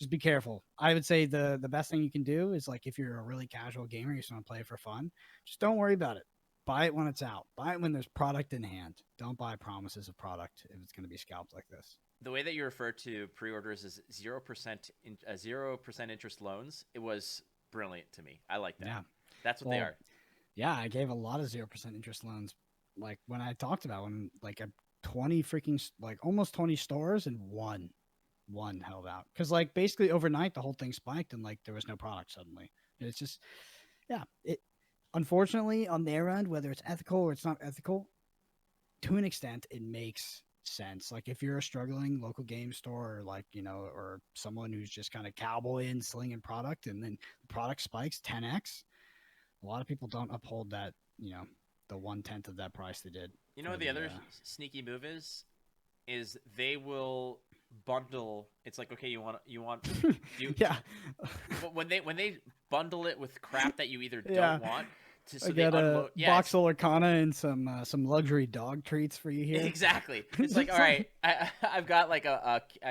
be careful. I would say the best thing you can do is like if you're a really casual gamer, you just want to play it for fun, just don't worry about it. Buy it when it's out. Buy it when there's product in hand. Don't buy promises of product if it's going to be scalped like this. The way that you refer to pre-orders is 0% interest loans. It was brilliant to me. I like that. Yeah. That's what they are. Yeah, I gave a lot of 0% interest loans. Like when I talked about when like a 20 freaking like almost 20 stores and one held out because like basically overnight the whole thing spiked and like there was no product suddenly. And it's just it unfortunately on their end, whether it's ethical or it's not ethical, to an extent it makes sense. Like if you're a struggling local game store or like or someone who's just kind of cowboy and slinging product and then the product spikes 10x, a lot of people don't uphold that the 1/10 of that price they did. The other sneaky move is they will bundle. It's like, okay, you want yeah. But when they bundle it with crap that you either don't want. I got a box of Lorcana and some luxury dog treats for you here. Exactly. It's like, all right, I've got like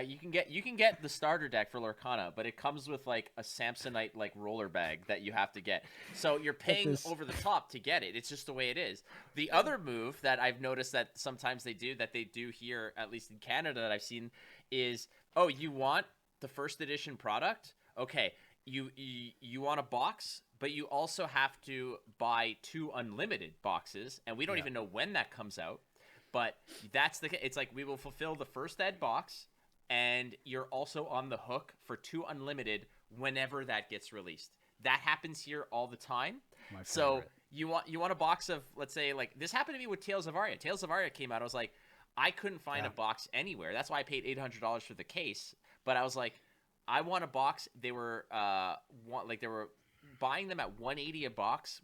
you can get the starter deck for Lorcana, but it comes with like a Samsonite like roller bag that you have to get. So you're paying over the top to get it. It's just the way it is. The other move that I've noticed that sometimes they do here, at least in Canada, that I've seen is, oh, you want the first edition product? Okay, you want a box? But you also have to buy 2 unlimited boxes, and we don't even know when that comes out. But it's like we will fulfill the first ed box, and you're also on the hook for 2 unlimited whenever that gets released. That happens here all the time. So you want a box of, let's say, like this happened to me with Tales of Aria. Tales of Aria came out. I was like, I couldn't find a box anywhere. That's why I paid $800 for the case. But I was like, I want a box. They were buying them at $180 a box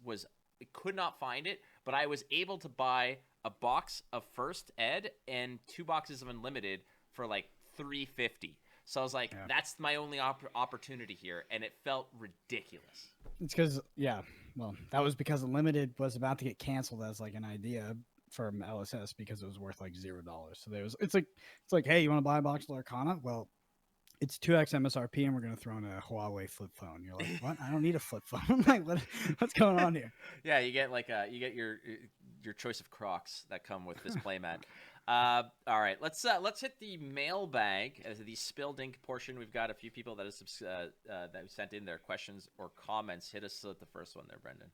could not find it, but I was able to buy a box of first ed and 2 boxes of unlimited for like $350. So I was like, that's my only opportunity here, and it felt ridiculous. It's because that was because unlimited was about to get canceled as like an idea from LSS because it was worth like $0. So it's like, hey, you want to buy a box of Lorcana? Well, it's 2x MSRP, and we're going to throw in a Huawei flip phone. You're like, what? I don't need a flip phone. Like, what's going on here? Yeah, you get your choice of Crocs that come with this playmat. All right, let's hit the mailbag as the spilled ink portion. We've got a few people that have sent in their questions or comments. Hit us with the first one there, Brendan.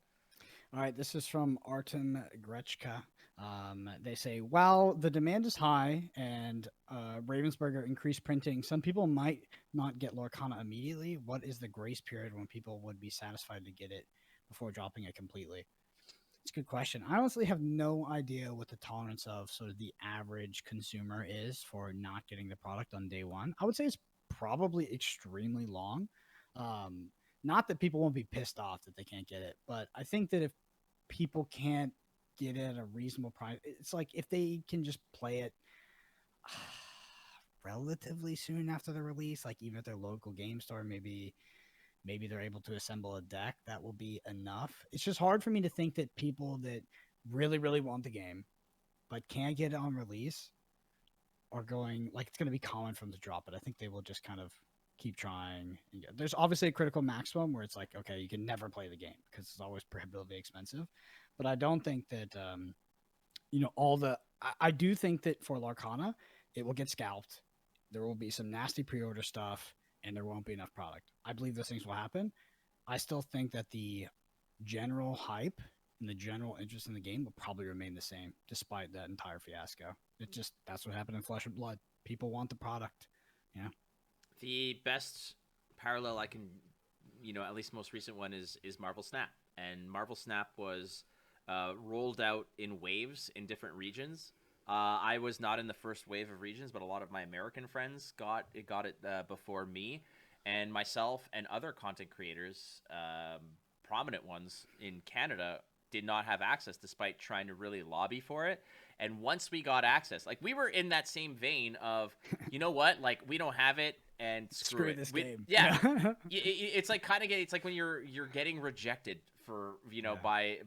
All right, this is from Artem Grechka. They say, while the demand is high and Ravensburger increased printing, some people might not get Lorcana immediately. What is the grace period when people would be satisfied to get it before dropping it completely? It's a good question. I honestly have no idea what the tolerance of sort of the average consumer is for not getting the product on day one. I would say it's probably extremely long. Not that people won't be pissed off that they can't get it, but I think that if people can't get it at a reasonable price, it's like if they can just play it relatively soon after the release, like even at their local game store, maybe they're able to assemble a deck, that will be enough. It's just hard for me to think that people that really, really want the game but can't get it on release are going, like, it's going to be common for them to drop it. I think they will just kind of keep trying. There's obviously a critical maximum where it's like, okay, you can never play the game because it's always prohibitively expensive. But I don't think that, I do think that for Lorcana, it will get scalped. There will be some nasty pre-order stuff, and there won't be enough product. I believe those things will happen. I still think that the general hype and the general interest in the game will probably remain the same, despite that entire fiasco. That's what happened in Flesh and Blood. People want the product. Yeah. The best parallel I can, at least most recent one is Marvel Snap. And Marvel Snap was rolled out in waves in different regions. I was not in the first wave of regions, but a lot of my American friends got it before me, and myself and other content creators, prominent ones in Canada, did not have access despite trying to really lobby for it. And once we got access, like we were in that same vein of, you know what, like we don't have it and screw it. This We, game. Yeah, it's like kind of it's like when you're getting rejected for by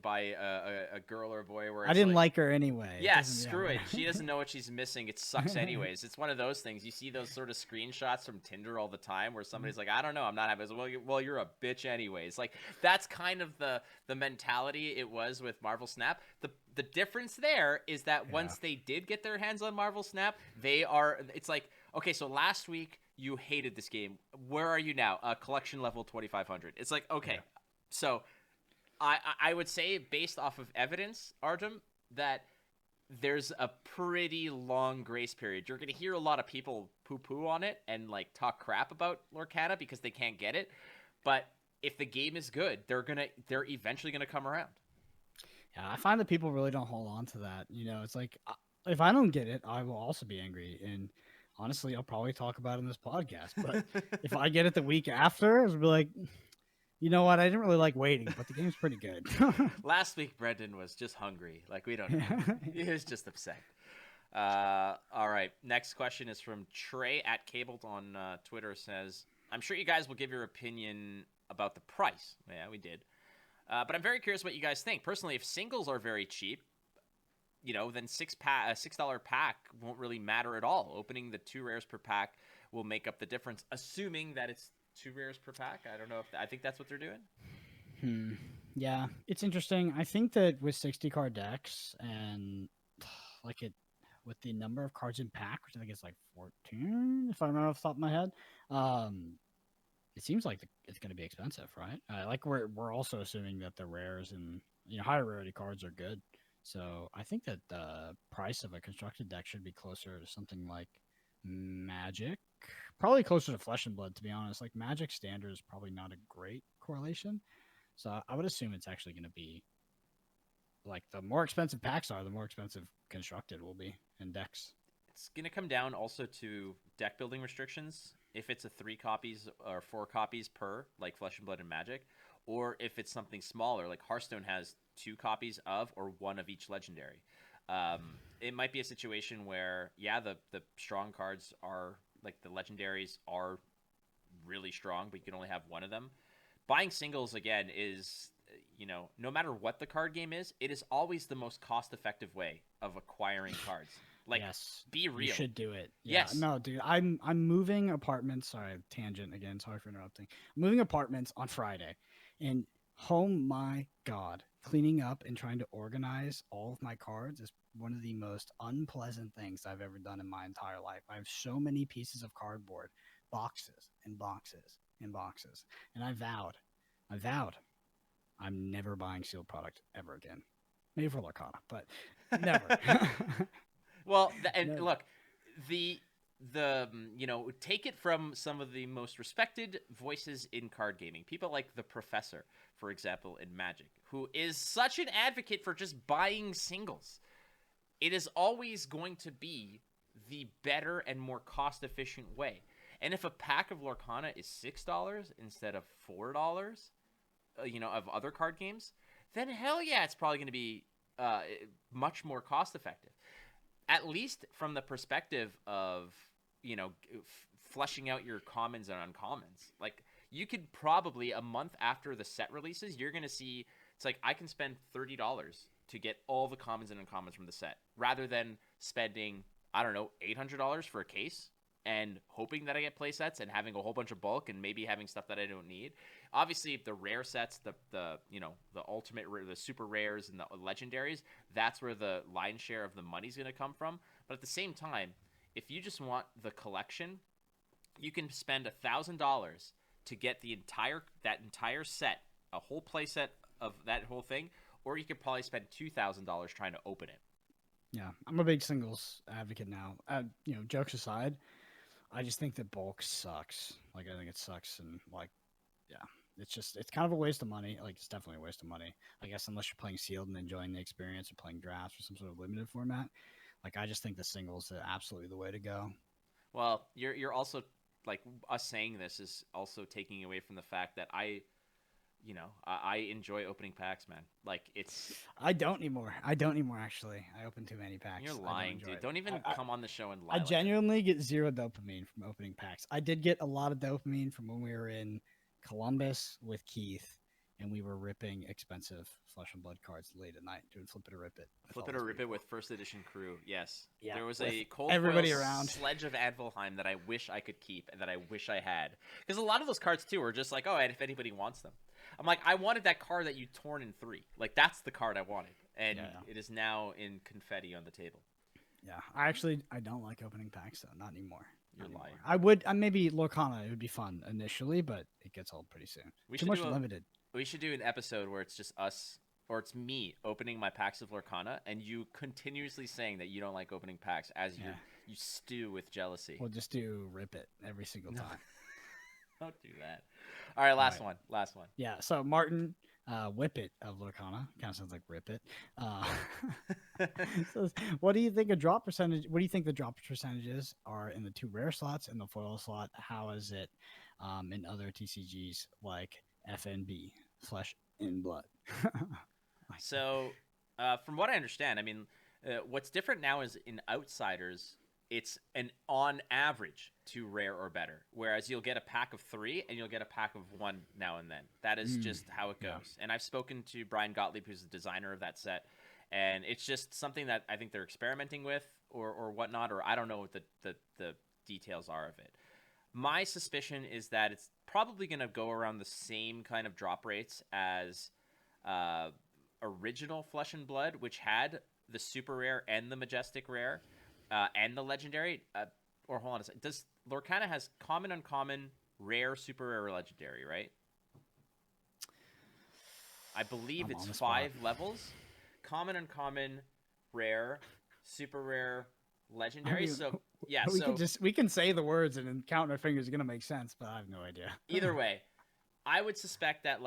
a girl or a boy where it's I didn't like her anyway. Yeah, screw it. She doesn't know what she's missing. It sucks anyways. It's one of those things. You see those sort of screenshots from Tinder all the time where somebody's like, I don't know, I'm not having. Well, you're a bitch anyways. Like that's kind of the mentality it was with Marvel Snap. The difference there is that once they did get their hands on Marvel Snap, it's like, okay, so last week you hated this game. Where are you now? Collection level 2500. It's like, okay, so I would say based off of evidence, Artem, that there's a pretty long grace period. You're going to hear a lot of people poo-poo on it and like talk crap about Lorcana because they can't get it. But if the game is good, they're eventually going to come around. Yeah, I find that people really don't hold on to that. You know, it's like if I don't get it, I will also be angry. And honestly, I'll probably talk about it in this podcast. But if I get it the week after, I'll be like, you know what? I didn't really like waiting, but the game's pretty good. Last week, Brendan was just hungry. Like, we don't know. He was just upset. All right. Next question is from Trey at Cabled on Twitter. Says, I'm sure you guys will give your opinion about the price. Yeah, we did. But I'm very curious what you guys think. Personally, if singles are very cheap, then $6 pack won't really matter at all. Opening the 2 rares per pack will make up the difference, assuming that it's 2 rares per pack. I don't know I think that's what they're doing. Yeah, it's interesting. I think that with 60 card decks and with the number of cards in pack, which I think is like 14, if I remember off the top of my head, it seems like it's going to be expensive, right? Like we're also assuming that the rares and higher rarity cards are good. So I think that the price of a constructed deck should be closer to something like Magic, probably closer to Flesh and Blood, to be honest. Like Magic Standard is probably not a great correlation, so I would assume it's actually going to be like the more expensive packs are, the more expensive constructed will be in decks. It's going to come down also to deck building restrictions. If it's a 3 copies or 4 copies per, like Flesh and Blood and Magic, or if it's something smaller, like Hearthstone has 2 copies of or 1 of each legendary. It might be a situation where, the strong cards are, like the legendaries are really strong, but you can only have 1 of them. Buying singles, again, is, no matter what the card game is, it is always the most cost-effective way of acquiring cards. Like, yes, be real. You should do it. Yeah. Yes. No, dude, I'm moving apartments. Sorry, tangent again. Sorry for interrupting. I'm moving apartments on Friday, and oh my God, cleaning up and trying to organize all of my cards is one of the most unpleasant things I've ever done in my entire life. I have so many pieces of cardboard, boxes and boxes and boxes, and I vowed, I'm never buying sealed product ever again. Maybe for Lorcana, but never. Well, look, the take it from some of the most respected voices in card gaming. People like the Professor, for example, in Magic, who is such an advocate for just buying singles. It is always going to be the better and more cost-efficient way. And if a pack of Lorcana is $6 instead of $4, of other card games, then hell yeah, it's probably going to be much more cost-effective. At least from the perspective of, fleshing out your commons and uncommons. Like, you could probably, a month after the set releases, you're going to see, it's like, I can spend $30 to get all the commons and uncommons from the set, rather than spending, I don't know, $800 for a case and hoping that I get play sets and having a whole bunch of bulk and maybe having stuff that I don't need. Obviously, the rare sets, the ultimate, the super rares and the legendaries, that's where the lion's share of the money's going to come from. But at the same time, if you just want the collection, you can spend $1,000 to get that entire set, a whole play set of that whole thing, or you could probably spend $2,000 trying to open it. Yeah, I'm a big singles advocate now. Jokes aside, I just think that bulk sucks. Like, I think it sucks, and it's kind of a waste of money. Like, it's definitely a waste of money, I guess, unless you're playing sealed and enjoying the experience or playing drafts or some sort of limited format. Like, I just think the singles are absolutely the way to go. Well, you're also, like, us saying this is also taking away from the fact that I enjoy opening packs, man. Like it's I don't anymore. Actually. I open too many packs. you're I don't lying, enjoy dude. it. Don't even I, come on the show and lie I like that. genuinely get zero dopamine from opening packs. I did get a lot of dopamine from when we were in Columbus with Keith, and we were ripping expensive Flesh and Blood cards late at night, doing flip it or rip it. with Flip all it those or rip it people. with first edition crew. Yes. Yeah, There was with a cold everybody foil around. sledge of Advilheim that I wish I could keep and that I wish I had. Because a lot of those cards too are just like, oh, and if anybody wants them. I'm like, I wanted that card that you torn in 3. Like that's the card I wanted. And it is now in confetti on the table. Yeah, I don't like opening packs though, not anymore. You're Not lying. anymore. I would maybe Lorcana, it would be fun initially, but it gets old pretty soon. We Too should much do limited. We should do an episode where it's just us, or it's me opening my packs of Lorcana, and you continuously saying that you don't like opening packs as you stew with jealousy. We'll just do rip it every single time. Don't do that. All right, last one. Yeah, so Martin, Whip It of Lorcana, kind of sounds like Rip It. Says, what do you think the drop percentages are in the 2 rare slots and the foil slot? How is it in other TCGs like FNB, Flesh in Blood? So, from what I understand, I mean, what's different now is in Outsiders, it's an on average 2 rare or better, whereas you'll get a pack of 3 and you'll get a pack of 1 now and then. That is just how it goes. Yeah. And I've spoken to Brian Gottlieb, who's the designer of that set, and it's just something that I think they're experimenting with or whatnot, or I don't know what the details are of it. My suspicion is that it's probably going to go around the same kind of drop rates as original Flesh and Blood, which had the super rare and the majestic rare. And the legendary, or hold on a second. Does Lorcana has common, uncommon, rare, super rare, legendary, right? I believe it's 5 levels. Common, uncommon, rare, super rare, legendary. So yeah, we can say the words and then count our fingers is gonna make sense, but I have no idea. Either way, I would suspect that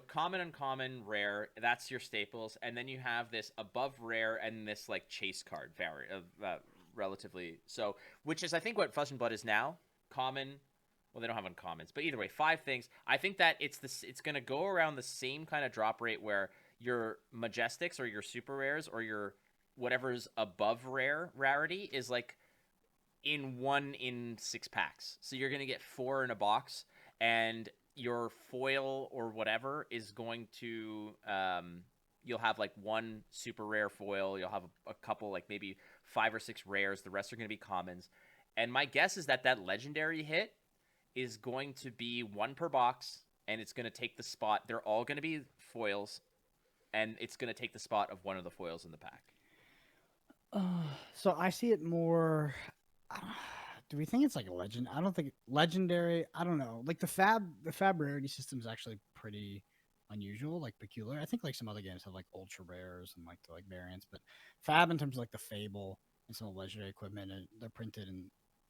common, uncommon, rare. That's your staples, and then you have this above rare and this like chase card relatively so, which is I think what Flesh and Blood is now. Common, well, they don't have uncommons, but either way, 5 things. I think that it's going to go around the same kind of drop rate where your majestics or your super rares or your whatever's above rarity is like in 1 in 6 packs. So you're going to get 4 in a box, and your foil or whatever is going to you'll have like 1 super rare foil. You'll have a couple, like maybe 5 or 6 rares. The rest are going to be commons. And my guess is that legendary hit is going to be 1 per box, and it's going to take the spot. They're all going to be foils, and it's going to take the spot of one of the foils in the pack. So I see it more. Do we think it's like a legend? I don't think legendary. I don't know. Like the fab rarity system is actually pretty unusual, like peculiar. I think like some other games have like ultra rares and like the variants, but fab in terms of like the fable and some legendary equipment, and they're printed in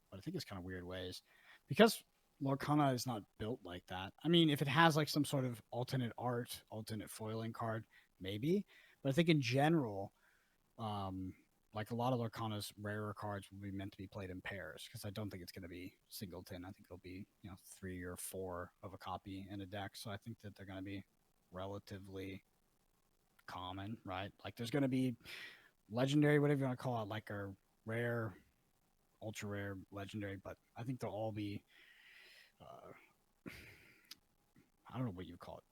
what I think is kind of weird ways because Lorcana is not built like that. I mean, if it has like some sort of alternate art, alternate foiling card, maybe, but I think in general, like a lot of Lorcana's rarer cards will be meant to be played in pairs because I don't think it's going to be singleton. I think it'll be 3 or 4 of a copy in a deck. So I think that they're going to be relatively common, right? Like there's going to be legendary, whatever you want to call it, like a rare, ultra rare, legendary, but I think they'll all be I don't know what you call it,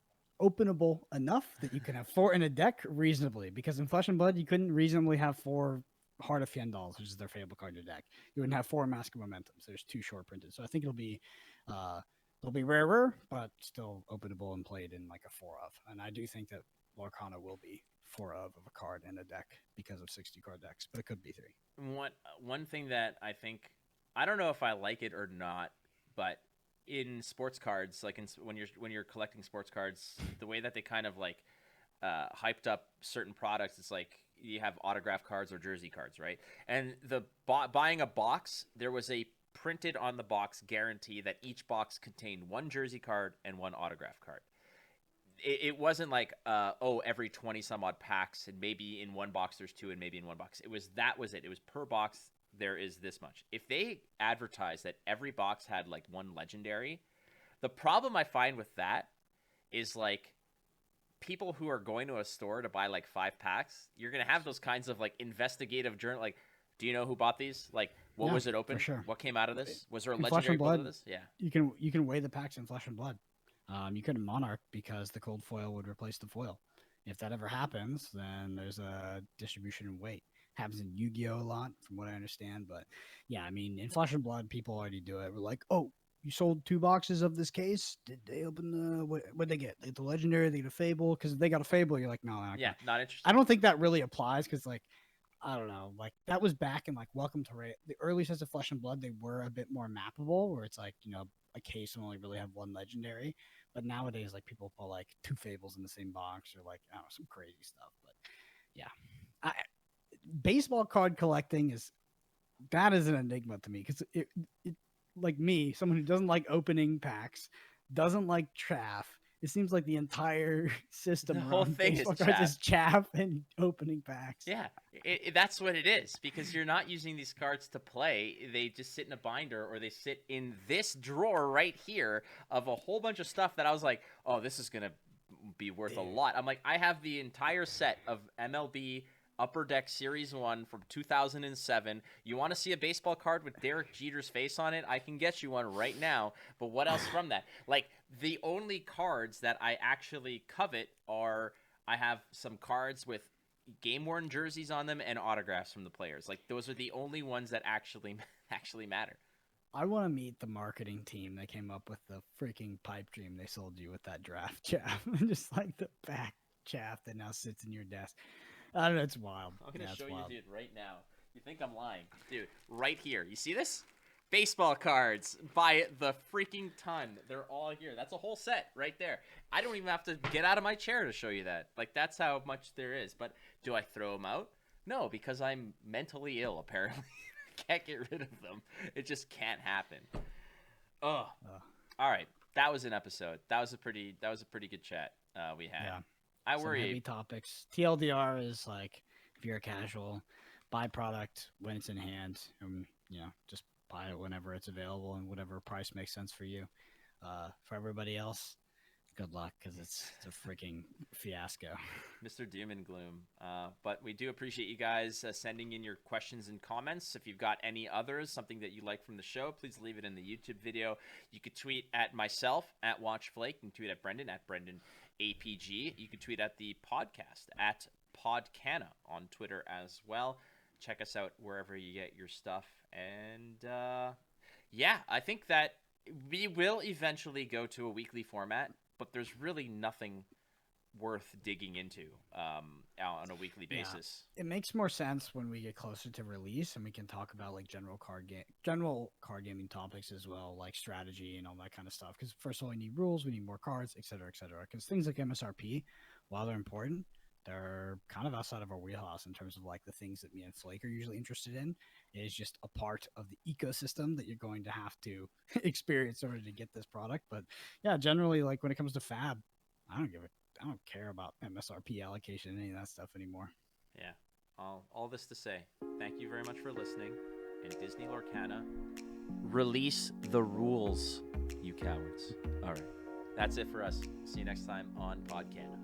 openable enough that you can have 4 in a deck reasonably, because in Flesh and Blood you couldn't reasonably have 4 Heart of Fyendals, which is their fable card in your deck. You wouldn't have 4 Mask of Momentum, so there's 2 short printed. So I think it'll be they'll be rarer, but still openable and played in like a 4 of. And I do think that Lorcana will be 4 of a card in a deck because of 60 card decks, but it could be 3. One thing that I think, I don't know if I like it or not, but in sports cards, like when you're collecting sports cards, the way that they kind of like hyped up certain products, it's like you have autograph cards or jersey cards, right? And the buying a box, there was a printed on the box guarantee that each box contained 1 jersey card and 1 autograph card. It wasn't like every 20 some odd packs, and maybe in 1 box there's 2 and maybe in 1 box. It was it was per box there is this much. If they advertise that every box had like 1 legendary, the problem I find with that is like people who are going to a store to buy like 5 packs. You're gonna have those kinds of like investigative journal. Like, do you know who bought these? Like, what Yeah, was it open? for sure. What came out of this? Was there a In Flesh legendary and pull to Blood, this? Yeah. you can weigh the packs in Flesh and Blood. You couldn't Monarch because the cold foil would replace the foil. If that ever happens, then there's a distribution in weight. Happens in Yu-Gi-Oh a lot, from what I understand. But yeah, I mean, in Flesh and Blood, people already do it. We're like, oh, you sold 2 boxes of this case. Did they open the what they get? They get the legendary, they get a fable. Because if they got a fable, you're like, no, Yeah, not interested. I don't think that really applies because like I don't know, like that was back in like Welcome to Ray. The early sets of Flesh and Blood, they were a bit more mappable, where it's like a case will only really have 1 legendary. But nowadays, like people put like 2 fables in the same box or like I don't know, some crazy stuff. But yeah, baseball card collecting is an enigma to me because it like me, someone who doesn't like opening packs, doesn't like chaff. It seems like the entire system, The whole thing is chaff and opening packs. Yeah, that's what it is, because you're not using these cards to play. They just sit in a binder, or they sit in this drawer right here of a whole bunch of stuff that I was like, oh, this is going to be worth a lot. I'm like, I have the entire set of MLB Upper Deck Series 1 from 2007. You want to see a baseball card with Derek Jeter's face on it? I can get you one right now. But what else from that? Like, the only cards that I actually covet are, I have some cards with game-worn jerseys on them and autographs from the players. Like, those are the only ones that actually matter. I want to meet the marketing team that came up with the freaking pipe dream they sold you with that draft chaff. Just like the back chaff that now sits in your desk. I don't know, it's wild. I'm going to show wild. you, dude, right now. You think I'm lying? Dude, right here. You see this? Baseball cards by the freaking ton. They're all here. That's a whole set right there. I don't even have to get out of my chair to show you that. Like, that's how much there is. But do I throw them out? No, because I'm mentally ill, apparently. Can't get rid of them. It just can't happen. Oh. All right. That was an episode. That was a pretty good chat we had. Yeah. I Some worry. heavy topics. TLDR is like, if you're a casual, buy product when it's in hand, and just buy it whenever it's available and whatever price makes sense for you. For everybody else, good luck, because it's a freaking fiasco. Mr. Doom and Gloom. But we do appreciate you guys sending in your questions and comments. If you've got any others, something that you like from the show, please leave it in the YouTube video. You could tweet at myself, at WatchFlake, and tweet at Brendan, APG. You can tweet at the podcast, at Podcana, on Twitter as well. Check us out wherever you get your stuff. And yeah, I think that we will eventually go to a weekly format, but there's really nothing worth digging into on a weekly basis. Yeah. It makes more sense when we get closer to release and we can talk about like general card gaming topics as well, like strategy and all that kind of stuff. Because first of all, we need rules, we need more cards, etc., etc. Because things like MSRP, while they're important, they're kind of outside of our wheelhouse in terms of like the things that me and Flake are usually interested in. It is just a part of the ecosystem that you're going to have to experience in order to get this product. But yeah, generally, like when it comes to Fab, I don't care about MSRP allocation, any of that stuff anymore. Yeah. All this to say, thank you very much for listening. And Disney Lorcana, release the rules, you cowards. All right. That's it for us. See you next time on Podcana.